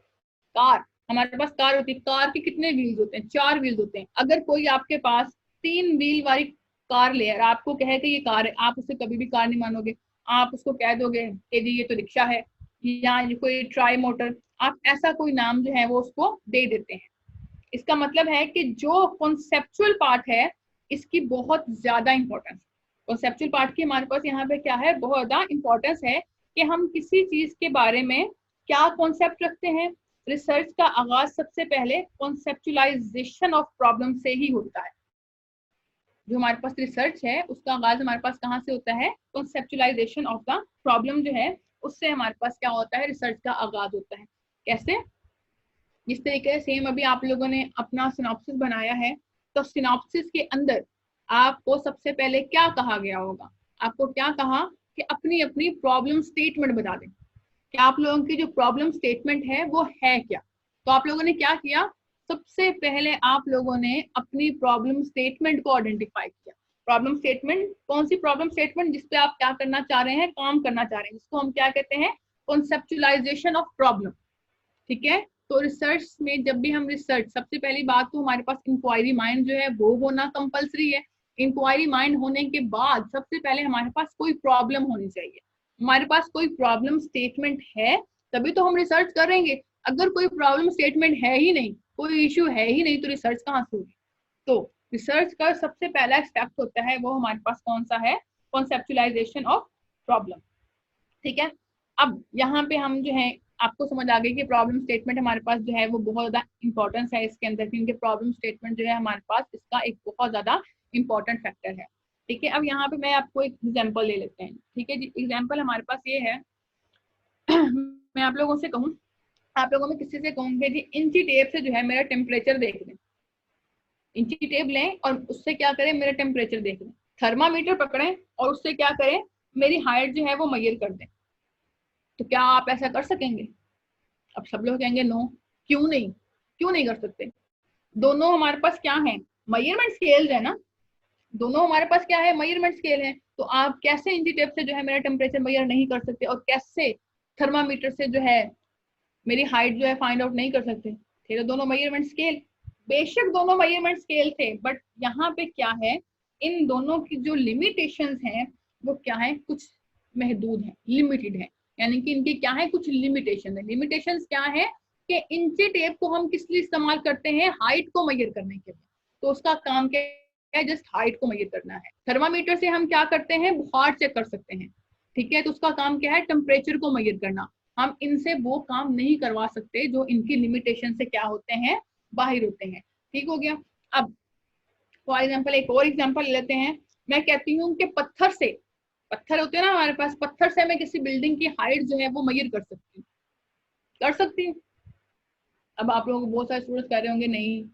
कार, हमारे पास कार होती है, कार के कितने व्हील्स होते हैं, 4 व्हील्स होते हैं। अगर कोई आपके पास 3 व्हील वाली कार ले और आपको कहे कि ये कार है, आप उसे कभी भी कार नहीं मानोगे। आप उसको कह दोगे कि जी ये तो रिक्शा है या ये कोई ट्राई मोटर, आप ऐसा कोई नाम जो है वो उसको दे देते हैं। इसका मतलब है कि जो कॉन्सेप्चुअल पार्ट है इसकी बहुत ज्यादा इंपॉर्टेंस, कॉन्सेप्चुअल पार्ट की हमारे पास यहाँ पे क्या है, बहुत ज्यादा इंपॉर्टेंस है कि हम किसी चीज के बारे में क्या कॉन्सेप्ट रखते हैं। रिसर्च का आगाज सबसे पहले कॉन्सेप्चुलाइजेशन ऑफ प्रॉब्लम से ही होता है। जो हमारे पास रिसर्च है उसका आगाज हमारे पास कहाँ से होता है, कॉन्सेप्चुलाइजेशन ऑफ द प्रॉब्लम जो है उससे हमारे पास क्या होता है, रिसर्च का आगाज होता है। कैसे, जिस तरीके से सेम अभी आप लोगों ने अपना सिनॉप्सिस बनाया है, तो सिनॉप्सिस के अंदर आपको सबसे पहले क्या कहा गया होगा, आपको क्या कहा कि अपनी अपनी प्रॉब्लम स्टेटमेंट बता दें कि आप लोगों की जो प्रॉब्लम स्टेटमेंट है वो है क्या। तो आप लोगों ने क्या किया, सबसे पहले आप लोगों ने अपनी प्रॉब्लम स्टेटमेंट को आइडेंटिफाई किया। प्रॉब्लम स्टेटमेंट, कौन सी प्रॉब्लम स्टेटमेंट, जिसपे आप क्या करना चाह रहे हैं, काम करना चाह रहे हैं, जिसको हम क्या कहते हैं, कॉन्सेप्चुलाइजेशन ऑफ प्रॉब्लम। ठीक है। तो रिसर्च में जब भी हम रिसर्च, सबसे पहली बात तो हमारे पास इंक्वायरी माइंड जो है वो होना कंपलसरी है। इंक्वायरी माइंड होने के बाद सबसे पहले हमारे पास कोई प्रॉब्लम होनी चाहिए, हमारे पास कोई प्रॉब्लम स्टेटमेंट है तभी तो हम रिसर्च करेंगे। अगर कोई प्रॉब्लम स्टेटमेंट है ही नहीं, कोई इश्यू है ही नहीं, तो रिसर्च कहाँ से होगी। तो रिसर्च का सबसे पहला स्टेप होता है वो हमारे पास कौन सा है, कॉन्सेप्चुलाइजेशन ऑफ प्रॉब्लम। ठीक है। अब यहाँ पे हम जो है, आपको समझ आ गई कि प्रॉब्लम स्टेटमेंट हमारे पास जो है वो बहुत ज्यादा इंपॉर्टेंस है इसके अंदर, क्योंकि प्रॉब्लम स्टेटमेंट जो है हमारे पास इसका एक बहुत ज्यादा इंपॉर्टेंट फैक्टर है। ठीक है। अब यहाँ पे मैं आपको एक एग्जांपल ले लेते हैं। ठीक है जी, एग्जांपल हमारे पास ये है मैं आप लोगों से कहूँ, आप लोगों में किसी से कहूँगे जी इंची टेप से जो है मेरा टेम्परेचर देख लें, इंची टेप लें और उससे क्या करें, मेरा टेम्परेचर देख लें, थर्मामीटर पकड़ें और उससे क्या करें, मेरी हाइट जो है वो मेजर कर दें। तो क्या आप ऐसा कर सकेंगे? अब सब लोग कहेंगे नो। क्यों नहीं? क्यों नहीं कर सकते? दोनों हमारे पास क्या है, मेजरमेंट स्केल है ना। दोनों हमारे पास क्या है, मेजरमेंट स्केल है। तो आप कैसे इंची टेप से जो है मेरा टेम्परेचर मेजर नहीं कर सकते, और कैसे थर्मामीटर से जो है मेरी हाइट जो है फाइंड आउट नहीं कर सकते? थे तो दोनों मेजरमेंट स्केल। बेशक दोनों मेजरमेंट स्केल थे, बट यहाँ पे क्या है, इन दोनों की जो लिमिटेशंस हैं वो क्या है, कुछ महदूद है, लिमिटेड है। यानी कि इनकी क्या है, कुछ लिमिटेशन है। लिमिटेशंस क्या है कि इंची टेप को हम किस लिए इस्तेमाल करते हैं, हाइट को मेजर करने के लिए। तो उसका काम क्या है, जस्ट हाइट को मेजर करना है। थर्मामीटर से हम क्या करते हैं, बुखार चेक कर सकते हैं, ठीक है। तो उसका काम क्या है, टेम्परेचर को मेजर करना। हम इनसे वो काम नहीं करवा सकते जो इनकी लिमिटेशन से क्या होते हैं, बाहर होते हैं। ठीक हो गया। अब फॉर एग्जाम्पल एक और एग्जाम्पल ले लेते हैं। मैं कहती हूँ कि पत्थर से, पत्थर होते हैं ना हमारे पास, पत्थर से मैं किसी बिल्डिंग की हाइट जो है वो मेजर कर सकती हूँ, कर सकती हूँ। अब आप लोगों को बहुत सारे स्टूडेंट्स कह रहे होंगे नहीं,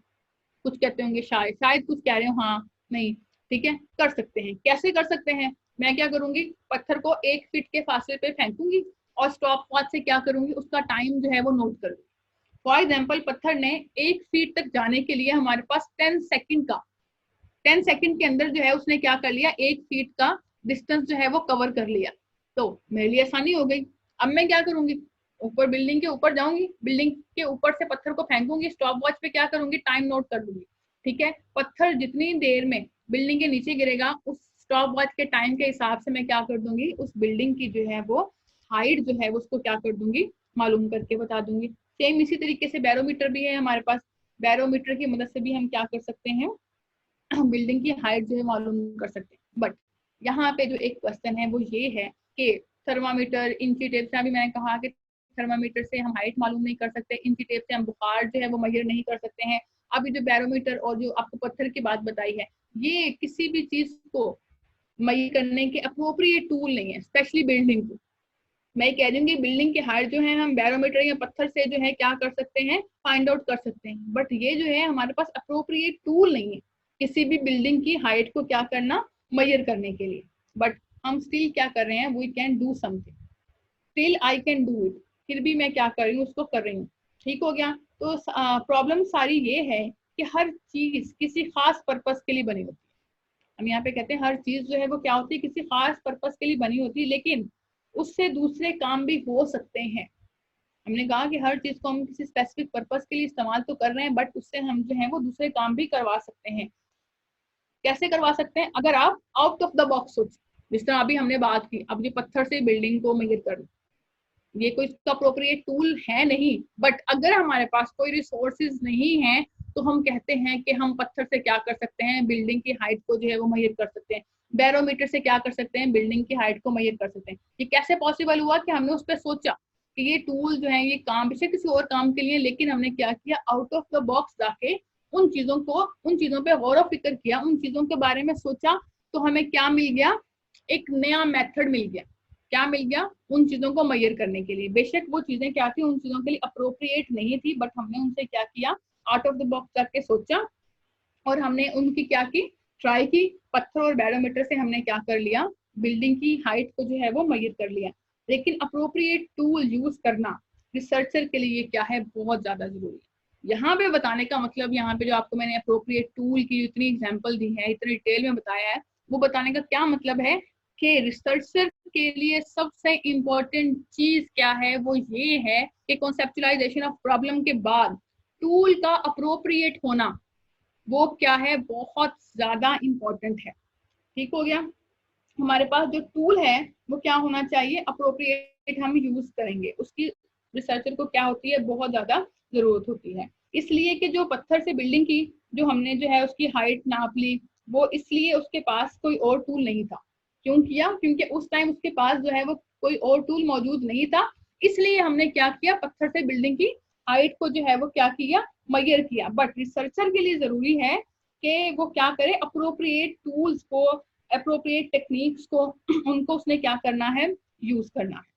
कुछ कहते होंगे शायद, शायद कुछ कह रहे हो हाँ नहीं। ठीक है, कर सकते हैं। कैसे कर सकते हैं? मैं क्या करूंगी, पत्थर को 1 फीट के फासले पे फेंकूंगी और स्टॉप वॉच से क्या करूंगी, उसका टाइम जो है वो नोट करूंगी। फॉर एग्जाम्पल पत्थर ने 1 फीट तक जाने के लिए हमारे पास 10 सेकंड का, 10 सेकंड के अंदर जो है उसने क्या कर लिया, 1 फीट का डिस्टेंस जो है वो कवर कर लिया। तो मेरे लिए आसानी हो गई। अब मैं क्या करूंगी, ऊपर बिल्डिंग के ऊपर जाऊंगी, बिल्डिंग के ऊपर से पत्थर को फेंकूंगी, स्टॉप वॉच पे क्या करूंगी, टाइम नोट कर लूंगी। ठीक है, पत्थर जितनी देर में बिल्डिंग के नीचे गिरेगा उस स्टॉप वॉच के टाइम के हिसाब से मैं क्या कर दूंगी, उस बिल्डिंग की जो है वो हाइट जो है उसको क्या कर दूंगी, मालूम करके बता दूंगी। सेम इसी तरीके से बैरोमीटर भी है हमारे पास। बैरोमीटर की मदद से भी हम क्या कर सकते हैं, बिल्डिंग की हाइट जो है मालूम कर सकते हैं। बट यहाँ पे जो एक क्वेश्चन है वो ये है कि थर्मामीटर, इंची टेप से, अभी मैंने कहा कि थर्मामीटर से हम हाइट मालूम नहीं कर सकते, इंची टेप से हम बुखार जो है वो मेजर नहीं कर सकते हैं। अभी जो बैरोमीटर और जो आपको पत्थर की बात बताई है, ये किसी भी चीज को मेजर करने के अप्रोप्रिएट टूल नहीं है, स्पेशली बिल्डिंग को। मैं कह रही हूँ कि बिल्डिंग की हाइट जो है हम बैरोमीटर या पत्थर से जो है क्या कर सकते हैं, फाइंड आउट कर सकते हैं। बट ये जो है हमारे पास अप्रोप्रिएट टूल नहीं है किसी भी बिल्डिंग की हाइट को क्या करना, मेजर करने के लिए। बट हम स्टिल क्या कर रहे हैं, we can do something, still I can do it. फिर भी मैं क्या कर रही हूँ, उसको कर रही हूँ। ठीक हो गया। तो प्रॉब्लम सारी ये है कि हर चीज किसी खास पर्पस के लिए बनी होती है। हम यहाँ पे कहते हैं हर चीज जो है वो क्या होती है, किसी खास पर्पस के लिए बनी होती है, लेकिन उससे दूसरे काम भी हो सकते हैं। हमने कहा कि हर चीज को हम किसी स्पेसिफिक पर्पस के लिए इस्तेमाल तो कर रहे हैं, बट उससे हम जो है वो दूसरे काम भी करवा सकते हैं। कैसे करवा सकते हैं, अगर आप आउट ऑफ द बॉक्स सोचें, जिस तरह अभी हमने बात की, अब ये पत्थर से बिल्डिंग को मेजर कर, ये कोई इसका अप्रोप्रिएट टूल है नहीं। बट अगर हमारे पास कोई रिसोर्सेज नहीं है तो हम कहते हैं कि हम पत्थर से क्या कर सकते हैं, बिल्डिंग की हाइट को जो है वो मेजर कर सकते हैं। बैरोमीटर से क्या कर सकते हैं, बिल्डिंग की हाइट को मेजर कर सकते हैं। ये कैसे पॉसिबल हुआ कि हमने उस पर सोचा कि ये टूल जो है ये काम से किसी और काम के लिए, लेकिन हमने क्या किया, आउट ऑफ द बॉक्स जाके उन चीजों को, उन चीजों पे गौर फिक्र किया, उन चीजों के बारे में सोचा। तो हमें क्या मिल गया, एक नया मेथड मिल गया। क्या मिल गया, उन चीजों को मेजर करने के लिए। बेशक वो चीजें क्या थी, उन चीजों के लिए अप्रोप्रिएट नहीं थी, बट हमने उनसे क्या किया, आउट ऑफ द बॉक्स करके सोचा और हमने उनकी क्या की, ट्राई की। पत्थर और बैरोमीटर से हमने क्या कर लिया, बिल्डिंग की हाइट को जो है वो मेजर कर लिया। लेकिन अप्रोप्रिएट टूल यूज करना रिसर्चर के लिए क्या है, बहुत ज्यादा जरूरी है। यहाँ पे बताने का मतलब, यहाँ पे जो आपको मैंने अप्रोप्रिएट टूल की इतनी एग्जाम्पल दी है, इतनी डिटेल में बताया है, वो बताने का क्या मतलब है कि रिसर्चर के लिए सबसे इम्पोर्टेंट चीज क्या है, वो ये है कि कॉन्सेप्चुलाइजेशन ऑफ प्रॉब्लम के बाद टूल का अप्रोप्रिएट होना, वो क्या है, बहुत ज्यादा इम्पोर्टेंट है। ठीक हो गया। हमारे पास जो टूल है वो क्या होना चाहिए, अप्रोप्रिएट हम यूज करेंगे, उसकी रिसर्चर को क्या होती है, बहुत ज्यादा जरूरत होती है। इसलिए कि जो पत्थर से बिल्डिंग की जो हमने जो है उसकी हाइट नाप ली, वो इसलिए उसके पास कोई और टूल नहीं था। क्यों किया, क्योंकि उस टाइम उसके पास जो है वो कोई और टूल मौजूद नहीं था। इसलिए हमने क्या किया, पत्थर से बिल्डिंग की हाइट को जो है वो क्या किया, मेजर किया। बट रिसर्चर के लिए जरूरी है कि वो क्या करे, अप्रोप्रिएट टूल्स को, अप्रोप्रिएट टेक्निक्स को, उनको उसने क्या करना है, यूज करना है।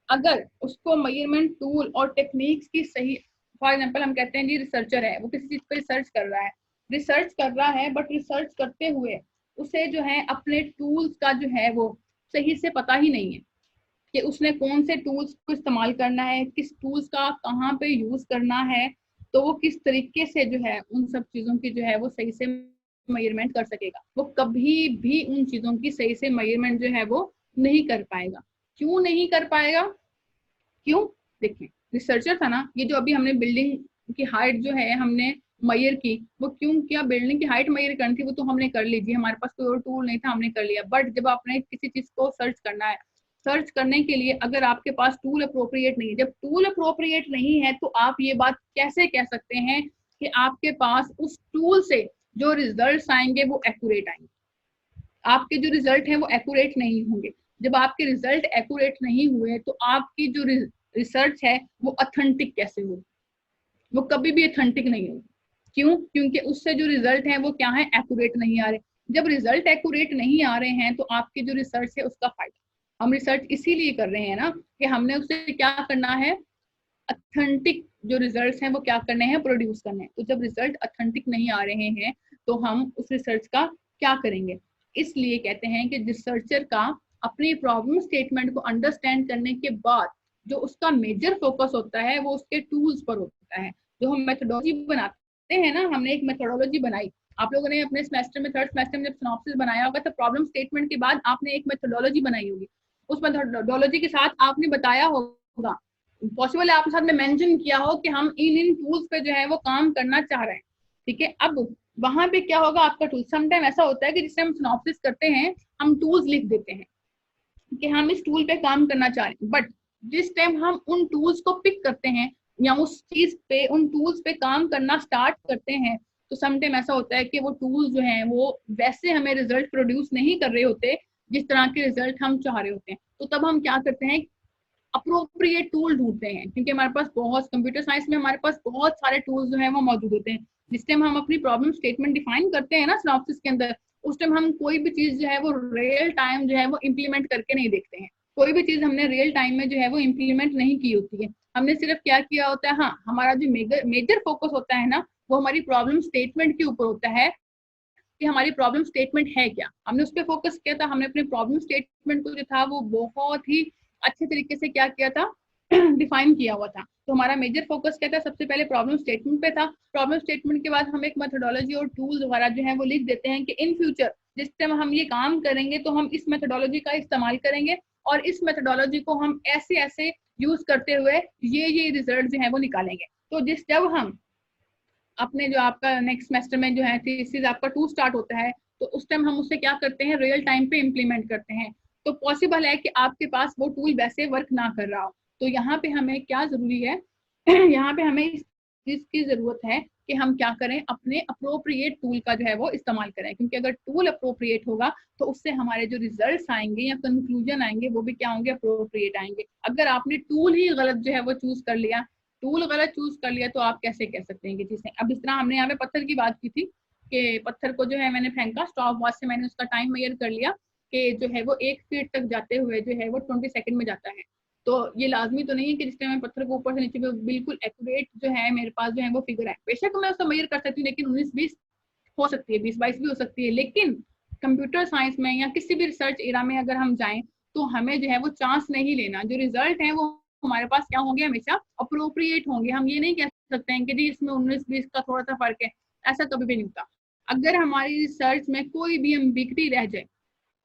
अगर उसको मेजरमेंट टूल और टेक्निक्स की सही, फॉर एग्जांपल हम कहते हैं जी रिसर्चर है, वो किसी चीज पे रिसर्च कर रहा है, रिसर्च कर रहा है, बट रिसर्च करते हुए उसे जो है अपने टूल्स का जो है वो सही से पता ही नहीं है कि उसने कौन से टूल्स को इस्तेमाल करना है, किस टूल्स का कहाँ पे यूज करना है, तो वो किस तरीके से जो है उन सब चीजों की जो है वो सही से मेजरमेंट कर सकेगा। वो कभी भी उन चीजों की सही से मेजरमेंट जो है वो नहीं कर पाएगा। क्यों नहीं कर पाएगा? क्यों? देखिए, रिसर्चर था ना, ये जो अभी हमने बिल्डिंग की हाइट जो है हमने मेजर की, वो क्यों किया? बिल्डिंग की हाइट मेजर करनी थी, वो तो हमने कर लीजिए, हमारे पास कोई और टूल नहीं था, हमने कर लिया। बट जब आपने किसी चीज को सर्च करना है, सर्च करने के लिए अगर आपके पास टूल अप्रोप्रिएट नहीं है, जब टूल अप्रोप्रिएट नहीं है तो आप ये बात कैसे कह सकते हैं कि आपके पास उस टूल से जो रिजल्ट्स आएंगे वो एक्यूरेट आएंगे? आपके जो रिजल्ट है वो एक्यूरेट नहीं होंगे। जब आपके रिजल्ट एक्यूरेट नहीं हुए तो आपकी जो रिसर्च है वो ऑथेंटिक कैसे होगी? वो कभी भी ऑथेंटिक नहीं होगी। क्यों? क्योंकि उससे जो रिजल्ट है वो क्या है? एक्यूरेट नहीं आ रहे। जब रिजल्ट एक्यूरेट नहीं आ रहे हैं तो आपकी जो रिसर्च है उसका फायदा। हम रिसर्च इसीलिए कर रहे हैं ना कि हमने उससे क्या करना है? ऑथेंटिक जो रिजल्ट्स हैं वो क्या करने हैं? प्रोड्यूस करने हैं। तो जब रिजल्ट ऑथेंटिक नहीं आ रहे हैं तो हम उस रिसर्च का क्या करेंगे? इसलिए कहते हैं कि रिसर्चर का अपनी प्रॉब्लम स्टेटमेंट को अंडरस्टैंड करने के बाद जो उसका मेजर फोकस होता है वो उसके टूल्स पर होता है। जो हम मेथोडोलॉजी बनाते हैं ना, हमने एक मेथोडोलॉजी बनाई, आप लोगों ने अपने सेमेस्टर में, थर्ड सेमेस्टर में जब सिनॉप्सिस बनाया होगा तो प्रॉब्लम स्टेटमेंट के बाद आपने एक मेथोडोलॉजी बनाई होगी। उस मेथोडोलॉजी के साथ आपने बताया होगा, पॉसिबल है आपके साथ में मेंशन किया हो कि हम इन टूल्स पे जो है वो काम करना चाह रहे हैं। ठीक है, अब वहां पे क्या होगा? आपका टूल समटाइम ऐसा होता है कि जिससे हम सिनॉप्सिस करते हैं हम टूल्स लिख देते हैं कि हम इस टूल पे काम करना चाह रहे हैं, बट जिस टाइम हम उन टूल्स को पिक करते हैं या उस चीज पे, उन टूल्स पे काम करना स्टार्ट करते हैं, तो समटाइम ऐसा होता है कि वो टूल्स जो हैं वो वैसे हमें रिजल्ट प्रोड्यूस नहीं कर रहे होते जिस तरह के रिजल्ट हम चाह रहे होते हैं। तो तब हम क्या करते हैं? अप्रोप्रिएट टूल ढूंढते हैं, क्योंकि हमारे पास बहुत, कंप्यूटर साइंस में हमारे पास बहुत सारे टूल्स जो है वो मौजूद होते हैं। जिस टाइम हम अपनी प्रॉब्लम स्टेटमेंट डिफाइन करते हैं ना सिनॉप्सिस के अंदर, उस टाइम हम कोई भी चीज जो है वो रियल टाइम जो है वो इम्प्लीमेंट करके नहीं देखते हैं। कोई भी चीज हमने रियल टाइम में जो है वो इम्प्लीमेंट नहीं की होती है। हमने सिर्फ क्या किया होता है? हाँ, हमारा जो मेजर फोकस होता है ना वो हमारी प्रॉब्लम स्टेटमेंट के ऊपर होता है कि हमारी प्रॉब्लम स्टेटमेंट है क्या। हमने उस पर फोकस किया था, हमने अपने प्रॉब्लम स्टेटमेंट को जो था वो बहुत ही अच्छे तरीके से क्या किया था? डिफाइन किया हुआ था। तो हमारा मेजर फोकस क्या था? सबसे पहले प्रॉब्लम स्टेटमेंट पे था। प्रॉब्लम स्टेटमेंट के बाद हम एक मेथोडोलॉजी और टूल वगैरह जो है वो लिख देते हैं कि इन फ्यूचर जिस टाइम हम ये काम करेंगे तो हम इस मेथोडोलॉजी का इस्तेमाल करेंगे और इस मेथोडोलॉजी को हम ऐसे ऐसे यूज करते हुए ये रिजल्ट जो है वो निकालेंगे। तो जब हम अपने जो आपका नेक्स्ट सेमेस्टर में जो है थीसिस आपका 2 स्टार्ट होता है, तो उस टाइम हम उसे क्या करते हैं? रियल टाइम पे इम्प्लीमेंट करते हैं। तो पॉसिबल है कि आपके पास वो टूल वैसे वर्क ना कर रहा हो। तो यहाँ पे हमें क्या जरूरी है? यहाँ पे हमें इस चीज की जरूरत है कि हम क्या करें? अपने अप्रोप्रिएट टूल का जो है वो इस्तेमाल करें, क्योंकि अगर टूल अप्रोप्रिएट होगा तो उससे हमारे जो रिजल्ट आएंगे या कंक्लूजन आएंगे वो भी क्या होंगे? अप्रोप्रिएट आएंगे। अगर आपने टूल ही गलत जो है वो चूज कर लिया, टूल गलत चूज कर लिया, तो आप कैसे कह सकते हैं कि चीजें? अब इस तरह हमने यहाँ पे पत्थर की बात की थी कि पत्थर को जो है मैंने फेंका, स्टॉप वॉच से मैंने उसका टाइम मेजर कर लिया कि जो है वो 1 फीट तक जाते हुए जो है वो 20 सेकंड में जाता है। तो ये लाजमी तो नहीं है कि जिस टाइम मैं पत्थर को ऊपर से नीचे में बिल्कुल एक्यूरेट जो है मेरे पास जो है वो फिगर है। बेशक मैं उसका मेजर कर सकती हूँ, लेकिन 19-20 हो सकती है, 20-22 भी हो सकती है। लेकिन कंप्यूटर साइंस में या किसी भी रिसर्च एरा में अगर हम जाएं तो हमें जो है वो चांस नहीं लेना। जो रिजल्ट है वो हमारे पास क्या होंगे? हमेशा अप्रोप्रिएट होंगे। हम ये नहीं कह सकते हैं कि जी इसमें 19-20 का थोड़ा सा फर्क है, ऐसा कभी भी नहीं होता। अगर हमारी रिसर्च में कोई भी एम्बिग्विटी रह जाए,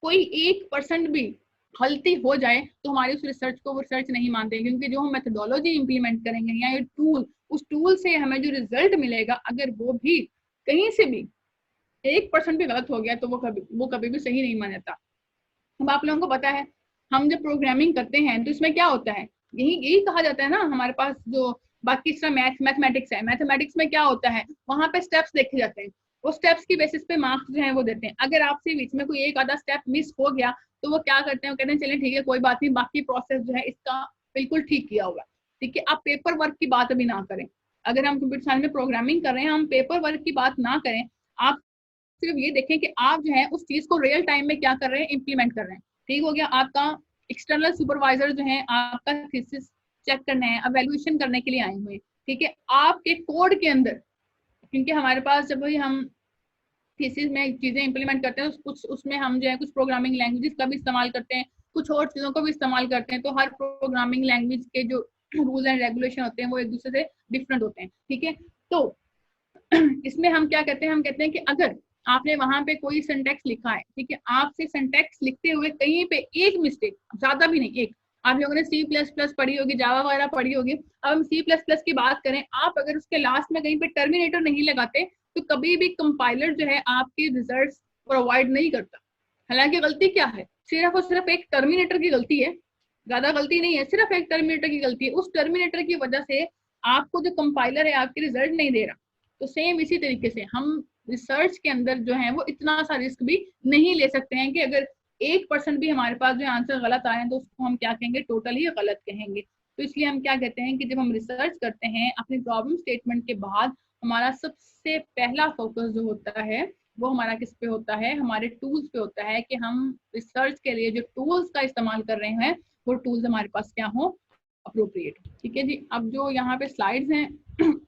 कोई 1% भी गलती हो जाए, तो हमारी उस रिसर्च को वो रिसर्च नहीं मानते, क्योंकि जो हम मेथोडोलॉजी इंप्लीमेंट करेंगे या ये टूल, उस टूल से हमें जो रिजल्ट मिलेगा अगर वो भी कहीं से भी 1% भी गलत हो गया तो वो कभी भी सही नहीं माना जाता। अब आप लोगों को पता है, हम जब प्रोग्रामिंग करते हैं तो इसमें क्या होता है? यही कहा जाता है ना, हमारे पास जो बाकी इसका मैथमेटिक्स है, मैथमेटिक्स में क्या होता है? वहां पे स्टेप्स देखे जाते हैं, वो स्टेप्स की बेसिस पे मार्क्स जो है वो देते हैं। अगर आपसे बीच में कोई एक आधा स्टेप मिस हो गया तो वो क्या करते हैं? वो कहते हैं चलिए ठीक है कोई बात नहीं, बाकी प्रोसेस जो है इसका बिल्कुल ठीक किया होगा। ठीक है, आप पेपर वर्क की बात अभी ना करें। अगर हम कंप्यूटर साइंस में प्रोग्रामिंग कर रहे हैं, हम पेपर वर्क की बात ना करें। आप सिर्फ ये देखें कि आप जो है उस चीज को रियल टाइम में क्या कर रहे हैं? इंप्लीमेंट कर रहे हैं। ठीक हो गया, आपका एक्सटर्नल सुपरवाइजर जो है आपका थीसिस चेक करने हैं, एवेल्युएशन करने के लिए आए हुए हैं। ठीक है, आपके कोड के अंदर, क्योंकि हमारे पास जब भी हम थीसिस में चीजें इंप्लीमेंट करते हैं, कुछ उसमें हम जो है कुछ प्रोग्रामिंग लैंग्वेजेस का भी इस्तेमाल करते हैं, कुछ और चीजों को भी इस्तेमाल करते हैं। तो हर प्रोग्रामिंग लैंग्वेज के जो रूल एंड रेगुलेशन होते हैं वो एक दूसरे से डिफरेंट होते हैं, ठीक है। तो इसमें हम क्या कहते हैं, हम कहते हैं कि अगर आपने वहां पे कोई सिंटेक्स लिखा है, ठीक है, आपसे सिंटेक्स लिखते हुए कहीं पे एक मिस्टेक, ज्यादा भी नहीं, एक, आप लोगों ने सी प्लस प्लस पढ़ी होगी, जावा वगैरह पढ़ी होगी, अब हम सी प्लस प्लस की बात करें, आप अगर उसके लास्ट में कहीं पे टर्मिनेटर नहीं लगाते तो कभी भी कंपाइलर जो है आपके रिजल्ट प्रोवाइड नहीं करता। हालांकि गलती क्या है, सिर्फ और सिर्फ एक टर्मिनेटर की गलती है, ज्यादा गलती नहीं है, सिर्फ एक टर्मिनेटर की गलती है। उस टर्मिनेटर की वजह से आपको जो कंपाइलर है आपके रिजल्ट नहीं दे रहा। तो सेम इसी तरीके से हम रिसर्च के अंदर जो है वो इतना सा रिस्क भी नहीं ले सकते हैं कि अगर 1% भी हमारे पास जो आंसर गलत आए तो उसको हम क्या कहेंगे, टोटली गलत कहेंगे। तो इसलिए हम क्या कहते हैं कि जब हम रिसर्च करते हैं अपनी प्रॉब्लम स्टेटमेंट के बाद हमारा सबसे पहला फोकस जो होता है वो हमारा किस पे होता है, हमारे टूल्स पे होता है, कि हम रिसर्च के लिए जो टूल्स का इस्तेमाल कर रहे हैं वो टूल्स हमारे पास क्या हो, अप्रोप्रिएट। ठीक है जी, अब जो यहाँ पे स्लाइड्स हैं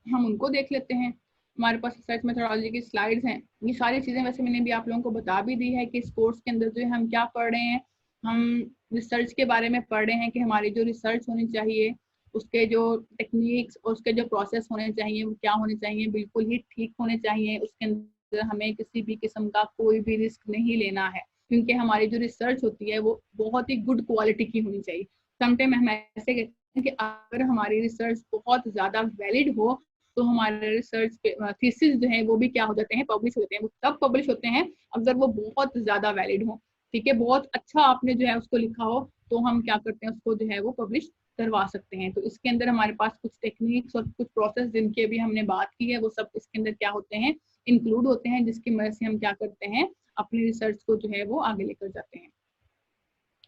हम उनको देख लेते हैं। हमारे पास रिसर्च मेथोडोलॉजी की स्लाइड्स हैं। ये सारी चीजें वैसे मैंने भी आप लोगों को बता भी दी है कि इस कोर्स के अंदर जो है हम क्या पढ़ रहे हैं, हम रिसर्च के बारे में पढ़ रहे हैं कि हमारी जो रिसर्च होनी चाहिए उसके जो टेक्निक्स और उसके जो प्रोसेस होने चाहिए वो क्या होने चाहिए, बिल्कुल ही ठीक होने चाहिए। उसके अंदर हमें किसी भी किस्म का कोई भी रिस्क नहीं लेना है, क्योंकि हमारी जो रिसर्च होती है वो बहुत ही गुड क्वालिटी की होनी चाहिए। समटाइम हम ऐसे कहते हैं कि अगर हमारी रिसर्च बहुत ज्यादा वैलिड हो तो हमारे रिसर्च थीसिस जो है वो भी क्या हो जाते हैं, पब्लिश होते हैं। वो तब पब्लिश होते हैं अगर वो बहुत ज्यादा वैलिड हो, ठीक है, बहुत अच्छा आपने जो है उसको लिखा हो, तो हम क्या करते हैं उसको जो है वो पब्लिश करवा सकते हैं। तो इसके अंदर हमारे पास कुछ टेक्निक्स और कुछ प्रोसेस जिनकी अभी हमने बात की है वो सब इसके अंदर क्या होते हैं, इंक्लूड होते हैं, जिसकी मदद से हम क्या करते हैं, अपनी रिसर्च को जो है वो आगे लेकर जाते हैं।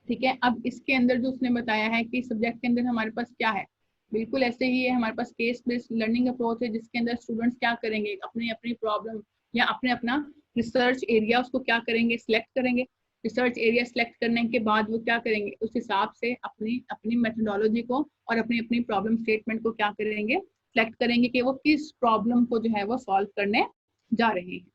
ठीक है, अब इसके अंदर जो उसने बताया है कि सब्जेक्ट के अंदर हमारे पास क्या है, बिल्कुल ऐसे ही है, हमारे पास केस बेस्ड लर्निंग अप्रोच है, जिसके अंदर स्टूडेंट्स क्या करेंगे, अपनी अपनी प्रॉब्लम या अपने अपना रिसर्च एरिया उसको क्या करेंगे, सिलेक्ट करेंगे। रिसर्च एरिया सिलेक्ट करने के बाद वो क्या करेंगे, उस हिसाब से अपनी अपनी मेथोडोलॉजी को और अपनी अपनी प्रॉब्लम स्टेटमेंट को क्या करेंगे, सिलेक्ट करेंगे कि वो किस प्रॉब्लम को जो है वो सॉल्व करने जा रहे हैं।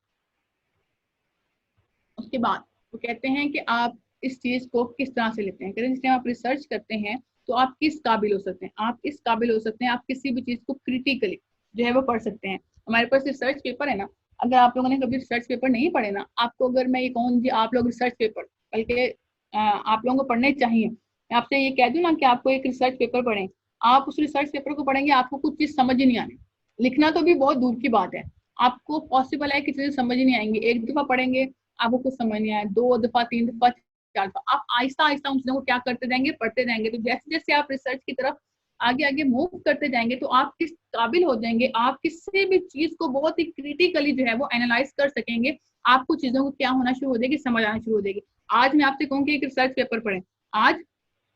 उसके बाद वो कहते हैं कि आप इस चीज को किस तरह से लेते हैं, कहते हैं जिसमें आप रिसर्च करते हैं तो आप किस काबिल हो सकते हैं, आप इस काबिल हो सकते हैं, आप किसी भी चीज को क्रिटिकली जो है वो पढ़ सकते हैं। हमारे पास रिसर्च पेपर है ना, अगर आप लोगों ने कभी रिसर्च पेपर नहीं पढ़े ना, आपको अगर मैं ये कहूँ जी आप लोग रिसर्च पेपर बल्कि आप लोगों को पढ़ने चाहिए, मैं आपसे ये कह दूं ना कि आपको एक रिसर्च पेपर पढ़ें, आप उस रिसर्च पेपर को पढ़ेंगे आपको कुछ चीज समझ ही नहीं आनी, लिखना तो भी बहुत दूर की बात है, आपको पॉसिबल है कि चीजें समझ ही नहीं आएंगी। एक दफा पढ़ेंगे आपको कुछ समझ नहीं आया, 2 दफा 3 दफा 4 दफा, आप आहिस्ता आहिस्ता उन चीजों को क्या करते जाएंगे, पढ़ते जाएंगे। तो जैसे जैसे आप रिसर्च की तरफ आगे आगे मूव करते जाएंगे तो आप किस काबिल हो जाएंगे, आप किसी भी चीज को बहुत ही क्रिटिकली जो है वो एनालाइज कर सकेंगे। आपको चीजों को क्या होना शुरू हो जाएगी, समझ आना शुरू हो जाएगी। आज मैं आपसे कहूँ कि एक रिसर्च पेपर पढ़े आज,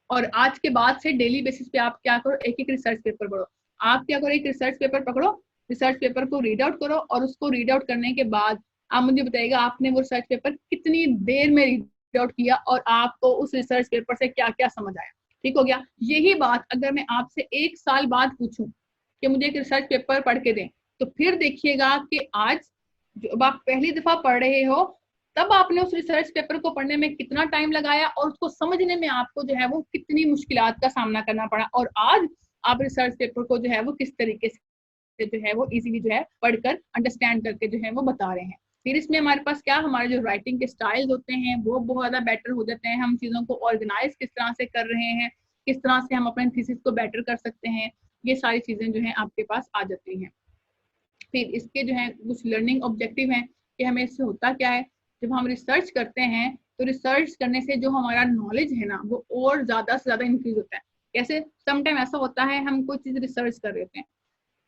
और आज के बाद से डेली बेसिस पे आप क्या करो, एक एक रिसर्च पेपर पढ़ो। आप क्या करो, एक रिसर्च पेपर पकड़ो, रिसर्च पेपर को रीड आउट करो, और उसको रीड आउट करने के बाद आप मुझे बताइएगा आपने वो रिसर्च पेपर कितनी देर में रीड आउट किया और आपको उस रिसर्च पेपर से क्या क्या समझ आया। ठीक हो गया। यही बात अगर मैं आपसे 1 साल बाद पूछूं कि मुझे एक रिसर्च पेपर पढ़ के दें, तो फिर देखिएगा कि आज जब आप पहली दफा पढ़ रहे हो तब आपने उस रिसर्च पेपर को पढ़ने में कितना टाइम लगाया और उसको समझने में आपको जो है वो कितनी मुश्किलात का सामना करना पड़ा, और आज आप रिसर्च पेपर को जो है वो किस तरीके से जो है वो इजीली जो है पढ़कर अंडरस्टैंड करके जो है वो बता रहे हैं। फिर इसमें हमारे पास क्या, हमारे जो राइटिंग के स्टाइल्स होते हैं वो बहुत ज्यादा बेटर हो जाते हैं, हम चीजों को ऑर्गेनाइज किस तरह से कर रहे हैं, किस तरह से हम अपने थीसिस को बेटर कर सकते हैं, ये सारी चीजें जो है आपके पास आ जाती हैं। फिर इसके जो है कुछ लर्निंग ऑब्जेक्टिव हैं कि हमें इससे होता क्या है, जब हम रिसर्च करते हैं तो रिसर्च करने से जो हमारा नॉलेज है ना वो और ज्यादा से ज्यादा इंक्रीज होता है। कैसे, समटाइम ऐसा होता है हम कोई चीज रिसर्च कर रहे होते हैं,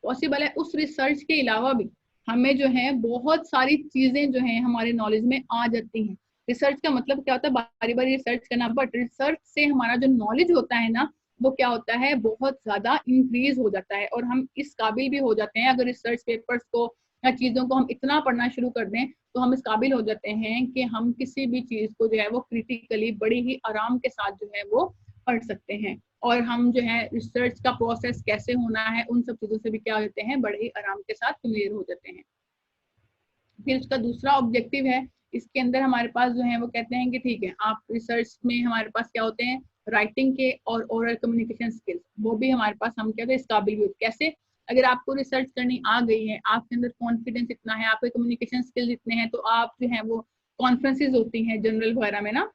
पॉसिबल है उस रिसर्च के अलावा भी हमें जो है बहुत सारी चीजें जो है हमारे नॉलेज में आ जाती हैं। रिसर्च का मतलब क्या होता है, बारी बारी रिसर्च करना, बट रिसर्च से हमारा जो नॉलेज होता है ना वो क्या होता है, बहुत ज्यादा इंक्रीज हो जाता है, और हम इस काबिल भी हो जाते हैं, अगर रिसर्च पेपर्स को या चीजों को हम इतना पढ़ना शुरू कर दें तो हम इस काबिल हो जाते हैं कि हम किसी भी चीज को जो है वो क्रिटिकली बड़ी ही आराम के साथ जो है वो पढ़ सकते हैं, और हम जो है रिसर्च का प्रोसेस कैसे होना है उन सब चीजों से भी क्या होते हैं, बड़े ही आराम के साथ क्लियर हो जाते हैं। फिर उसका दूसरा ऑब्जेक्टिव है, इसके अंदर हमारे पास जो है वो कहते हैं कि ठीक है, आप रिसर्च में हमारे पास क्या होते हैं, राइटिंग के और ओरल कम्युनिकेशन स्किल्स, वो भी हमारे पास हम कहते हैं इस काबिल भी कैसे, अगर आपको रिसर्च करनी आ गई है, आपके अंदर कॉन्फिडेंस इतना है, आपके कम्युनिकेशन स्किल्स इतने हैं, तो आप जो है वो कॉन्फ्रेंसेज होती हैं जनरल वगैरह में ना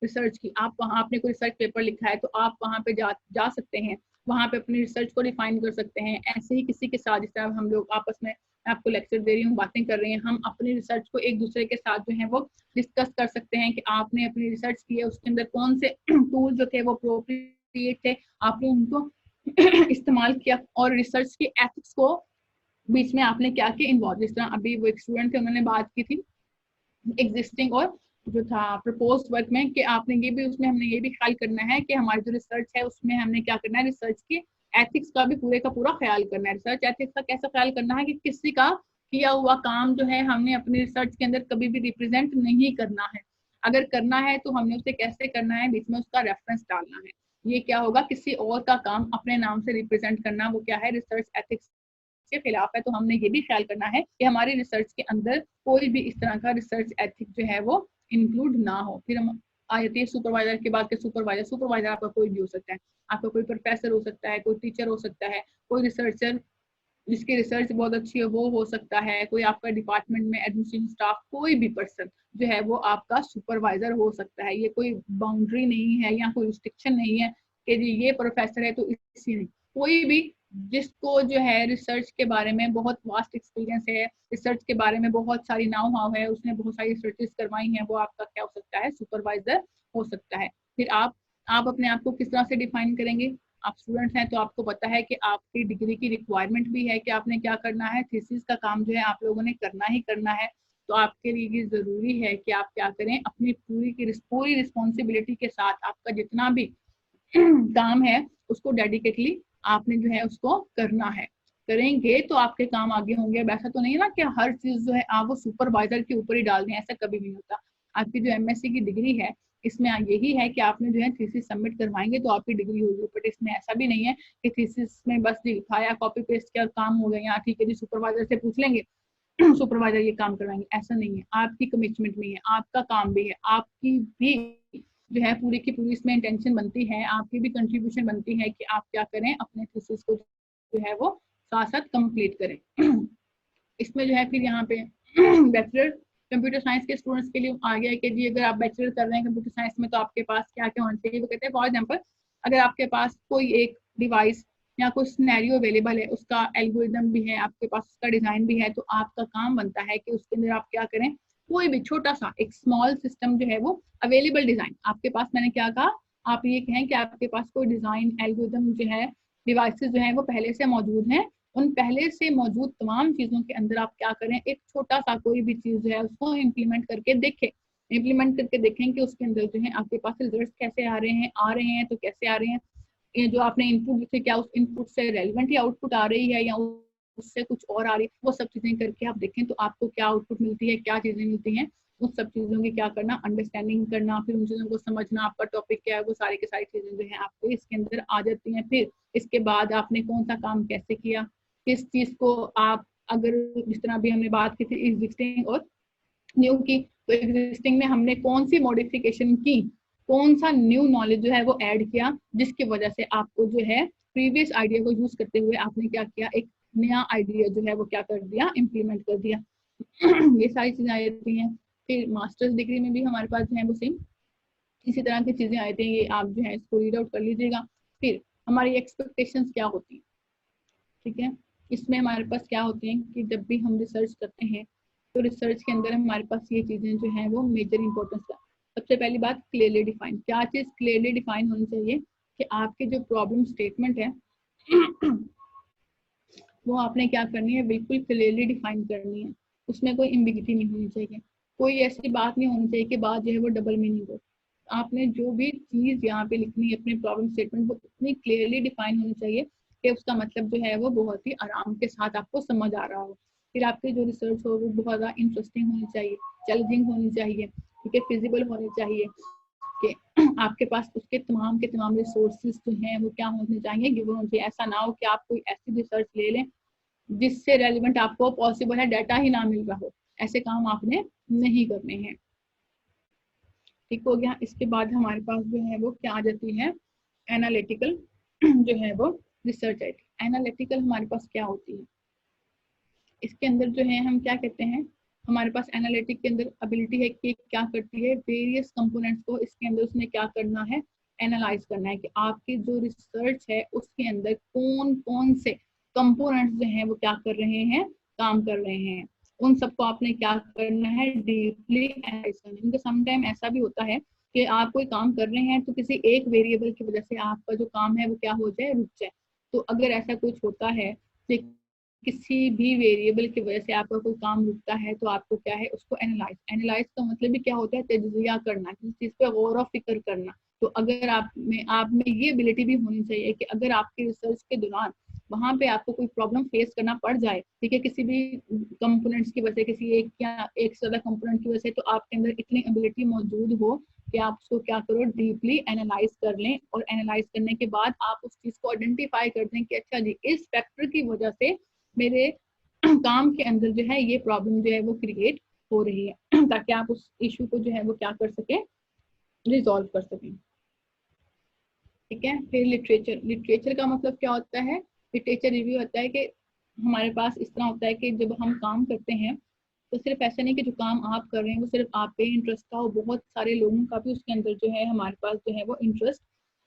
रिसर्च की, आप वहाँ आपने कोई रिसर्च पेपर लिखा है तो आप वहाँ पे जा सकते हैं, वहाँ पे अपनी रिसर्च को डिफाइन कर सकते हैं। ऐसे ही किसी के साथ, जिस तरह हम लोग आपस में, मैं आपको लेक्चर दे रही हूँ, बातें कर रही हैं, हम अपनी रिसर्च को एक दूसरे के साथ जो है वो डिस्कस कर सकते हैं कि आपने अपनी रिसर्च की है, उसके अंदर कौन से टूल जो थे वो अप्रोप्रिएट थे, आपने उनको इस्तेमाल किया, और रिसर्च के एथिक्स को बीच में आपने क्या किया इन्वॉल्व। जिस तरह अभी वो एक स्टूडेंट थे, उन्होंने बात की थी एग्जिस्टिंग और जो था प्रपोज वर्क में, कि आपने ये भी, उसमें हमने ये भी ख्याल करना है कि हमारी जो रिसर्च है उसमें हमने क्या करना है, रिसर्च के एथिक्स का भी पूरे का पूरा ख्याल करना है। रिसर्च एथिक्स का कैसा ख्याल करना है कि किसी का किया हुआ काम जो है हमने अपनी रिसर्च के अंदर कभी भी रिप्रेजेंट नहीं करना है, अगर करना है तो हमने उसे कैसे करना है, बीच में उसका रेफरेंस डालना है। ये क्या होगा, किसी और का काम अपने नाम से रिप्रेजेंट करना, वो क्या है, रिसर्च एथिक्स के खिलाफ है। तो हमने ये भी ख्याल करना है कि हमारी रिसर्च के अंदर कोई भी इस तरह का रिसर्च एथिक जो है वो इंक्लूड ना हो। फिर हम आ जाती है सुपरवाइजर के बाद के सुपरवाइजर। सुपरवाइजर आपका कोई भी हो सकता है, आपका कोई प्रोफेसर हो सकता है, कोई टीचर हो सकता है, कोई रिसर्चर जिसकी रिसर्च बहुत अच्छी है वो हो सकता है, कोई आपका डिपार्टमेंट में एडमिनिस्ट्रेशन स्टाफ, कोई भी पर्सन जो है वो आपका सुपरवाइजर हो सकता है। ये कोई बाउंड्री नहीं है या कोई रिस्ट्रिक्शन नहीं है कि जी ये प्रोफेसर है तो इसी नहीं, कोई भी जिसको जो है रिसर्च के बारे में बहुत वास्ट एक्सपीरियंस है, रिसर्च के बारे में बहुत सारी नाउ हाउ है, उसने बहुत सारी रिसर्चेस करवाई हैं, वो आपका क्या हो सकता है, सुपरवाइजर हो सकता है। फिर आप अपने आप को किस तरह से डिफाइन करेंगे, आप स्टूडेंट्स हैं तो आपको पता है कि आपकी डिग्री की रिक्वायरमेंट भी है कि आपने क्या करना है, थीसिस का काम जो है आप लोगों ने करना ही करना है। तो आपके लिए ये जरूरी है कि आप क्या करें, अपनी पूरी रिस्पॉन्सिबिलिटी के साथ आपका जितना भी काम है उसको डेडिकेटली आपने जो है उसको करना है। करेंगे तो आपके काम आगे होंगे। वैसा तो नहीं है ना कि हर चीज जो है आप वो सुपरवाइजर के ऊपर ही डाल दें, ऐसा कभी नहीं होता। आपकी जो एमएससी की डिग्री है इसमें यही है कि आपने जो है थीसिस सबमिट करवाएंगे तो आपकी डिग्री होगी, बट इसमें ऐसा भी नहीं है कि थीसिस में बस दिखाया, कॉपी पेस्ट किया, काम हो गया, ठीक है जी सुपरवाइजर से पूछ लेंगे सुपरवाइजर ये काम करवाएंगे, ऐसा नहीं है। आपकी कमिटमेंट भी है, आपका काम भी है, आपकी भी जो है पूरी की पूरी इसमें इंटेंशन बनती है, आपकी भी कंट्रीब्यूशन बनती है कि आप क्या करें, अपने थीसिस को जो है वो साथ साथ कंप्लीट करें। इसमें जो है फिर यहाँ पे बैचलर कंप्यूटर साइंस के स्टूडेंट्स के लिए आ गया है कि जी अगर आप बैचलर कर रहे हैं कंप्यूटर साइंस में तो आपके पास क्या क्या होना चाहिए। वो कहते हैं फॉर एग्जाम्पल अगर आपके पास कोई एक डिवाइस या कोई सिनेरियो अवेलेबल है, उसका एल्गोरिदम भी है, आपके पास उसका डिजाइन भी है, तो आपका काम बनता है कि उसके अंदर आप क्या करें, कोई भी छोटा सा एक स्मॉल सिस्टम जो है वो अवेलेबल डिजाइन आपके पास, मैंने क्या कहा, आप ये कहें कि आपके पास कोई डिजाइन एल्गोरिदम जो है, डिवाइसेस जो है वो पहले से मौजूद हैं, उन पहले से मौजूद तमाम चीजों के अंदर आप क्या करें, एक छोटा सा कोई भी चीज है उसको इम्प्लीमेंट करके देखें। इम्प्लीमेंट करके देखें कि उसके अंदर जो है आपके पास रिजल्ट कैसे आ रहे हैं तो कैसे आ रहे हैं, ये जो आपने इनपुट दिखे क्या उस इनपुट से रेलिवेंट ही आउटपुट आ रही है या उससे कुछ और आ रही है, वो सब चीजें करके आप देखें तो आपको क्या आउटपुट मिलती है, क्या चीजें मिलती हैं, उस सब चीजों की क्या करना, अंडरस्टैंडिंग करना, फिर उन चीजों को समझना, आपका टॉपिक क्या है, वो सारी की सारी चीजें जो है आपको इसके अंदर आ जाती हैं। फिर इसके बाद आपने कौन सा काम कैसे किया, किस चीज को आप, अगर जिस तरह भी हमने बात की थी एग्जिस्टिंग और न्यू की, तो एग्जिस्टिंग में हमने कौन सी मॉडिफिकेशन की, कौन सा न्यू नॉलेज जो है वो ऐड किया, जिसकी वजह से आपको जो है प्रीवियस आइडिया को यूज करते हुए आपने क्या किया, एक नया आइडिया जो है वो क्या कर दिया, इम्प्लीमेंट कर दिया। ये सारी चीजें आ जाती हैं। फिर मास्टर्स डिग्री में भी हमारे पास जो है वो सेम इसी तरह की चीजें आती हैं, ये आप जो है इसको रीड आउट कर लीजिएगा। फिर हमारी एक्सपेक्टेशंस क्या होती हैं, ठीक है, इसमें हमारे पास क्या होते हैं कि जब भी हम रिसर्च करते हैं तो रिसर्च के अंदर हमारे पास ये चीजें जो है वो मेजर इंपॉर्टेंस का, सबसे पहली बात क्लियरली डिफाइन, क्या चीज क्लियरली डिफाइन होनी चाहिए कि आपके जो प्रॉब्लम स्टेटमेंट है वो आपने क्या करनी है, बिल्कुल क्लियरली डिफाइन करनी है, उसमें कोई एम्बिगिटी नहीं होनी चाहिए, कोई ऐसी बात नहीं होनी चाहिए कि बात जो है वो डबल मीनिंग हो। आपने जो भी चीज यहाँ पे लिखनी है अपने प्रॉब्लम स्टेटमेंट, वो इतनी क्लियरली डिफाइन होनी चाहिए कि उसका मतलब जो है वो बहुत ही आराम के साथ आपको समझ आ रहा हो। फिर आपकी जो रिसर्च हो वो बहुत ज़्यादा इंटरेस्टिंग होनी चाहिए, चैलेंजिंग होनी चाहिए, ठीक है, फिजिबल होनी चाहिए कि आपके पास उसके तमाम के तमाम रिसोर्सेज जो हैं वो क्या होने चाहिए, गिवन होने चाहिए। ऐसा ना हो कि आप कोई ऐसी रिसर्च ले लें जिससे रेलिवेंट आपको पॉसिबल है डाटा ही ना मिल रहा हो, ऐसे काम आपने नहीं करने हैं। ठीक हो गया। इसके बाद हमारे पास जो है वो क्या आ जाती है, एनालिटिकल जो है वो रिसर्च आई थी। एनालिटिकल हमारे पास क्या होती है, इसके अंदर जो है हम क्या कहते हैं, हमारे पास एनालिटिक के अंदर एबिलिटी है कि क्या करती है, वेरियस कंपोनेंट्स को इसके अंदर उसने क्या करना है, एनालाइज करना है कि आपकी जो रिसर्च है उसके अंदर कौन कौन से कंपोनेंट्स जो हैं वो क्या कर रहे हैं, काम कर रहे हैं, उन सबको आपने क्या करना है, डीपली एनालाइज करना है। क्योंकि समटाइम ऐसा भी होता है कि आप कोई काम कर रहे हैं तो किसी एक वेरिएबल की वजह से आपका जो काम है वो क्या हो जाए, रुक जाए। तो अगर ऐसा कुछ होता है, किसी भी वेरिएबल की वजह से आपका कोई काम रुकता है, तो आपको क्या है, उसको एनालाइज, एनालाइज का मतलब भी क्या होता है, तज्जिया करना, किसी चीज पे गौर व फिक्र करना। तो अगर आप में ये एबिलिटी भी होनी चाहिए कि अगर आपकी रिसर्च के दौरान वहां पे आपको कोई प्रॉब्लम फेस करना पड़ जाए, ठीक है, किसी भी कंपोनेंट्स की वजह से, किसी एक या एक से ज्यादा कंपोनेंट की वजह से, तो आपके अंदर इतनी एबिलिटी मौजूद हो कि आप उसको क्या करो, डीपली एनालाइज कर लें, और एनालाइज करने के बाद आप उस चीज को आइडेंटिफाई कर दें कि अच्छा जी, इस फैक्टर की वजह से मेरे काम के अंदर जो है ये प्रॉब्लम जो है वो क्रिएट हो रही है, ताकि आप उस इशू को जो है वो क्या कर सके, रिजॉल्व कर सकें। ठीक है। फिर लिटरेचर, लिटरेचर का मतलब क्या होता है, लिटरेचर रिव्यू होता है कि हमारे पास इस तरह होता है कि जब हम काम करते हैं तो सिर्फ ऐसा नहीं कि जो काम आप कर रहे हैं वो सिर्फ आप पे इंटरेस्ट का हो, बहुत सारे लोगों का भी उसके अंदर जो है हमारे पास जो है वो इंटरेस्ट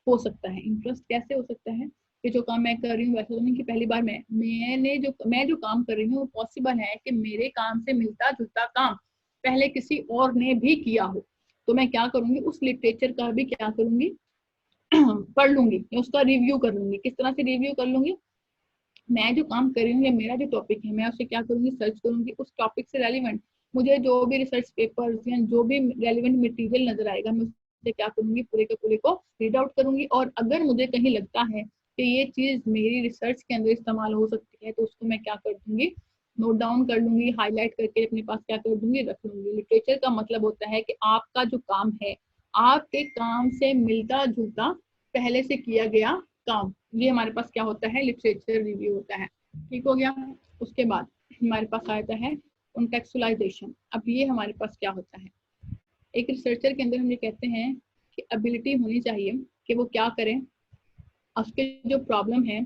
हो सकता है। इंटरेस्ट कैसे हो सकता है कि जो काम मैं कर रही हूँ, वैसे तो नहीं कि पहली बार मैं जो काम कर रही हूँ, वो पॉसिबल है कि मेरे काम से मिलता जुलता काम पहले किसी और ने भी किया हो, तो मैं क्या करूंगी, उस लिटरेचर का भी क्या करूंगी, पढ़ लूंगी या उसका रिव्यू कर लूंगी। किस तरह से रिव्यू कर लूंगी, मैं जो काम कर रही हूँ या मेरा जो टॉपिक है, मैं उसे क्या करूंगी, सर्च करूंगी, उस टॉपिक से रेलिवेंट मुझे जो भी रिसर्च पेपर्स या जो भी रेलिवेंट मटेरियल नजर आएगा, मैं उसे क्या करूंगी, पूरे के पूरे को रीड आउट करूंगी। और अगर मुझे कहीं लगता है कि ये चीज मेरी रिसर्च के अंदर इस्तेमाल हो सकती है, तो उसको मैं क्या कर दूंगी, नोट डाउन कर लूंगी, हाईलाइट करके अपने पास क्या कर दूंगी, रख लूंगी। लिटरेचर का मतलब होता है कि आपका जो काम है, आपके काम से मिलता जुलता पहले से किया गया काम, ये हमारे पास क्या होता है, लिटरेचर रिव्यू होता है। ठीक हो गया। उसके बाद हमारे पास आता है कॉन्टेक्चुअलाइजेशन। अब ये हमारे पास क्या होता है, एक रिसर्चर के अंदर हम ये कहते हैं कि एबिलिटी होनी चाहिए कि वो क्या करें, उसके जो प्रॉब्लम है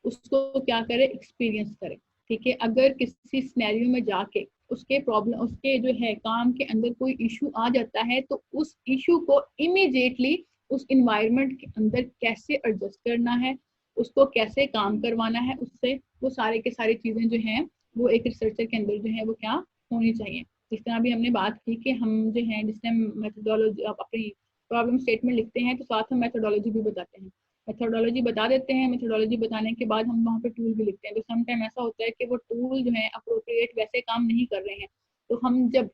उसको क्या करे, एक्सपीरियंस करे। ठीक है। अगर किसी सिनेरियो में जाके उसके प्रॉब्लम, उसके जो है काम के अंदर कोई इशू आ जाता है, तो उस इशू को इमीडिएटली उस इन्वायरमेंट के अंदर कैसे एडजस्ट करना है, उसको कैसे काम करवाना है उससे, वो सारे के सारी चीजें जो हैं वो एक रिसर्चर के अंदर जो है वो क्या होनी चाहिए। जिस तरह भी हमने बात की कि हम जो है जिस टाइम मेथोडोलॉजी अपनी प्रॉब्लम स्टेटमेंट लिखते हैं तो साथ में मेथोडोलॉजी भी बताते हैं, मेथोडोलॉजी बता देते हैं, मेथोडोलॉजी बताने के बाद हम वहाँ पे टूल भी लिखते हैं। तो समटाइम ऐसा होता है कि वो टूल जो है अप्रोप्रिएट वैसे काम नहीं कर रहे हैं, तो हम जब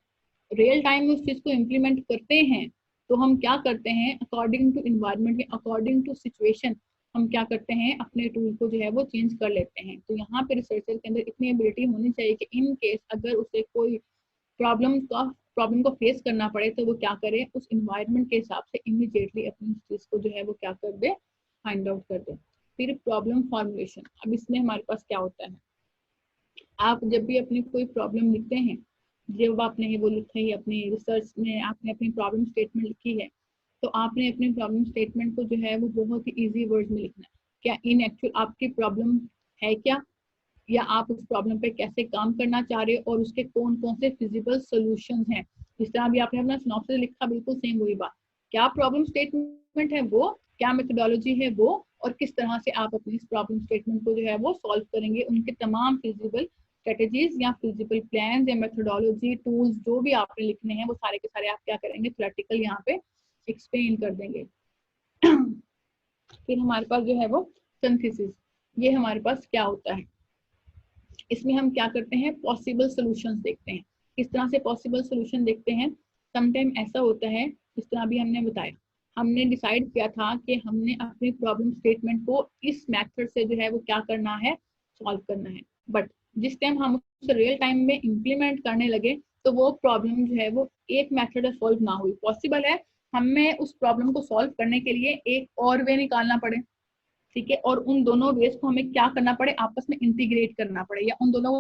रियल टाइम में उस चीज को इम्प्लीमेंट करते हैं तो हम क्या करते हैं, according to environment, according to situation, हम क्या करते हैं, अपने टूल को जो है वो चेंज कर लेते हैं। तो यहाँ पे रिसर्चर के अंदर इतनी एबिलिटी होनी चाहिए कि इन केस अगर उसे कोई प्रॉब्लम को फेस करना पड़े, तो वो क्या करे, उस इन्वायरमेंट के हिसाब से इमीडिएटली अपनी चीज को जो है वो क्या कर दे, फाइंड आउट कर दे। फिर प्रॉब्लम फॉर्मुलेशन। अब इसमें हमारे पास क्या होता है, आप जब भी अपनी कोई प्रॉब्लम लिखते हैं, जब आपने वो लिखी है अपनी रिसर्च में, आपने अपनी प्रॉब्लम स्टेटमेंट लिखी है, तो आपने अपनी प्रॉब्लम स्टेटमेंट को जो है वो बहुत ही इजी वर्ड में लिखना है। क्या इन एक्चुअल आपकी प्रॉब्लम है क्या, या आप उस प्रॉब्लम पे कैसे काम करना चाह रहे हो, और उसके कौन कौन से फिजिबल सॉल्यूशंस हैं। जिस तरह अभी आपने अपना सिनॉप्सिस लिखा, बिल्कुल सेम वही बात, क्या प्रॉब्लम स्टेटमेंट है वो, क्या मेथोडोलॉजी है वो, और किस तरह से आप अपनी इस प्रॉब्लम स्टेटमेंट को जो है वो सॉल्व करेंगे, उनके तमाम फिजिबल स्ट्रेटेजीज या फिजिबल प्लान या मेथोडोलॉजी टूल्स जो भी आपने लिखने हैं, वो सारे के सारे आप क्या करेंगे, थ्योरेटिकल यहाँ पे एक्सप्लेन कर देंगे। फिर हमारे पास जो है वो सिंथेसिस, ये हमारे पास क्या होता है, इसमें हम क्या करते हैं, पॉसिबल सॉल्यूशंस देखते हैं। किस तरह से पॉसिबल सॉल्यूशन देखते हैं, समटाइम ऐसा होता है, जिस तरह भी हमने बताया, हमने डिसाइड किया था कि हमने अपनी प्रॉब्लम स्टेटमेंट को इस मेथड से जो है वो क्या करना है, सॉल्व करना है। बट जिस टाइम हम उसे रियल टाइम में इम्प्लीमेंट करने लगे, तो वो प्रॉब्लम जो है वो एक मेथड से सॉल्व ना हुई। पॉसिबल है हमें उस प्रॉब्लम को सॉल्व करने के लिए एक और वे निकालना पड़े, ठीक है, और उन दोनों वेज को हमें क्या करना पड़े, आपस में इंटीग्रेट करना पड़े, या उन दोनों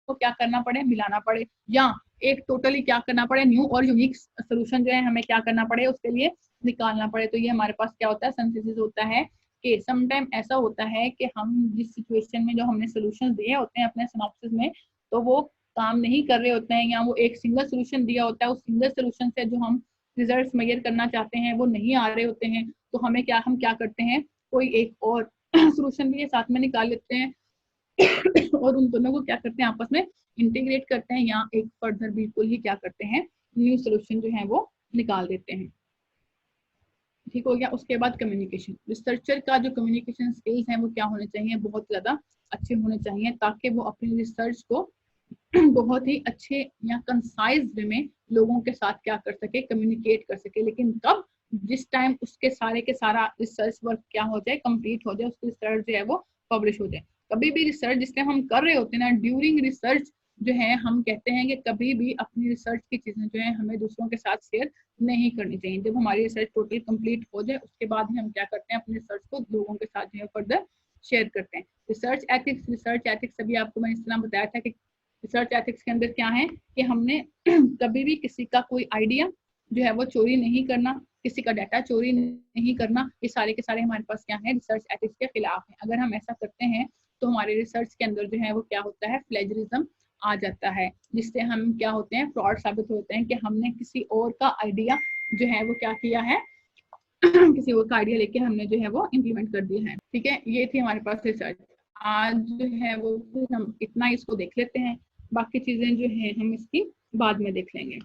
को क्या करना पड़े, मिलाना पड़े, या एक टोटली क्या करना पड़े, न्यू और यूनिक सोल्यूशन जो है हमें क्या करना पड़े, उसके लिए निकालना पड़े। तो ये हमारे पास क्या होता है, सिंथेसिस होता है। कि समटाइम ऐसा होता है कि हम जिस सिचुएशन में जो हमने सोल्यूशन दिए होते हैं अपने सिनॉप्सिस में, तो वो काम नहीं कर रहे होते हैं, या वो एक सिंगल सोल्यूशन दिया होता है, उस सिंगल सोल्यूशन से जो हम रिजल्ट्स मेजर करना चाहते हैं वो नहीं आ रहे होते हैं। तो हम क्या करते हैं, कोई एक और सोल्यूशन भी साथ में निकाल लेते हैं और उन दोनों को क्या करते हैं, आपस में इंटीग्रेट करते हैं, या एक फर्दर बिल्कुल ही क्या करते हैं, न्यू सोल्यूशन जो है वो निकाल देते हैं। ठीक हो गया। उसके बाद कम्युनिकेशन, रिसर्चर का जो कम्युनिकेशन स्किल्स हैं वो क्या होने चाहिए, बहुत ज्यादा अच्छे होने चाहिए, ताकि वो अपनी रिसर्च को बहुत ही अच्छे या कंसाइज वे में लोगों के साथ क्या कर सके, कम्युनिकेट कर सके। लेकिन कब, जिस टाइम उसके सारे के सारा रिसर्च वर्क क्या हो जाए, कंप्लीट हो जाए, उसकी रिसर्च जो है वो पब्लिश हो जाए। कभी भी रिसर्च जिस टाइम हम कर रहे होते हैं ना, ड्यूरिंग रिसर्च जो है हम कहते हैं कि कभी भी अपनी रिसर्च की चीजें जो है हमें दूसरों के साथ शेयर नहीं करनी चाहिए। जब हमारी रिसर्च टोटल कंप्लीट हो जाए उसके बाद ही हम क्या करते हैं, अपनी रिसर्च को लोगों के साथ जो है फर्दर शेयर करते हैं। रिसर्च एथिक्स अभी आपको मैंने इस तरह बताया था कि रिसर्च एथिक्स के अंदर क्या है कि हमने कभी भी किसी का कोई आइडिया जो है वो चोरी नहीं करना, किसी का डाटा चोरी नहीं करना, ये सारे के सारे हमारे पास क्या है, रिसर्च एथिक्स के खिलाफ है। अगर हम ऐसा करते हैं तो हमारे रिसर्च के अंदर जो है वो क्या होता है, प्लेजरिज्म आ जाता है, जिससे हम क्या होते हैं, फ्रॉड साबित होते हैं कि हमने किसी और का आइडिया जो है वो क्या किया है किसी और का आइडिया लेके हमने जो है वो इम्प्लीमेंट कर दिया है। ठीक है, ये थी हमारे पास रिसर्च। आज जो है वो फिर हम इतना इसको देख लेते हैं, बाकी चीजें जो है हम इसकी बाद में देख लेंगे।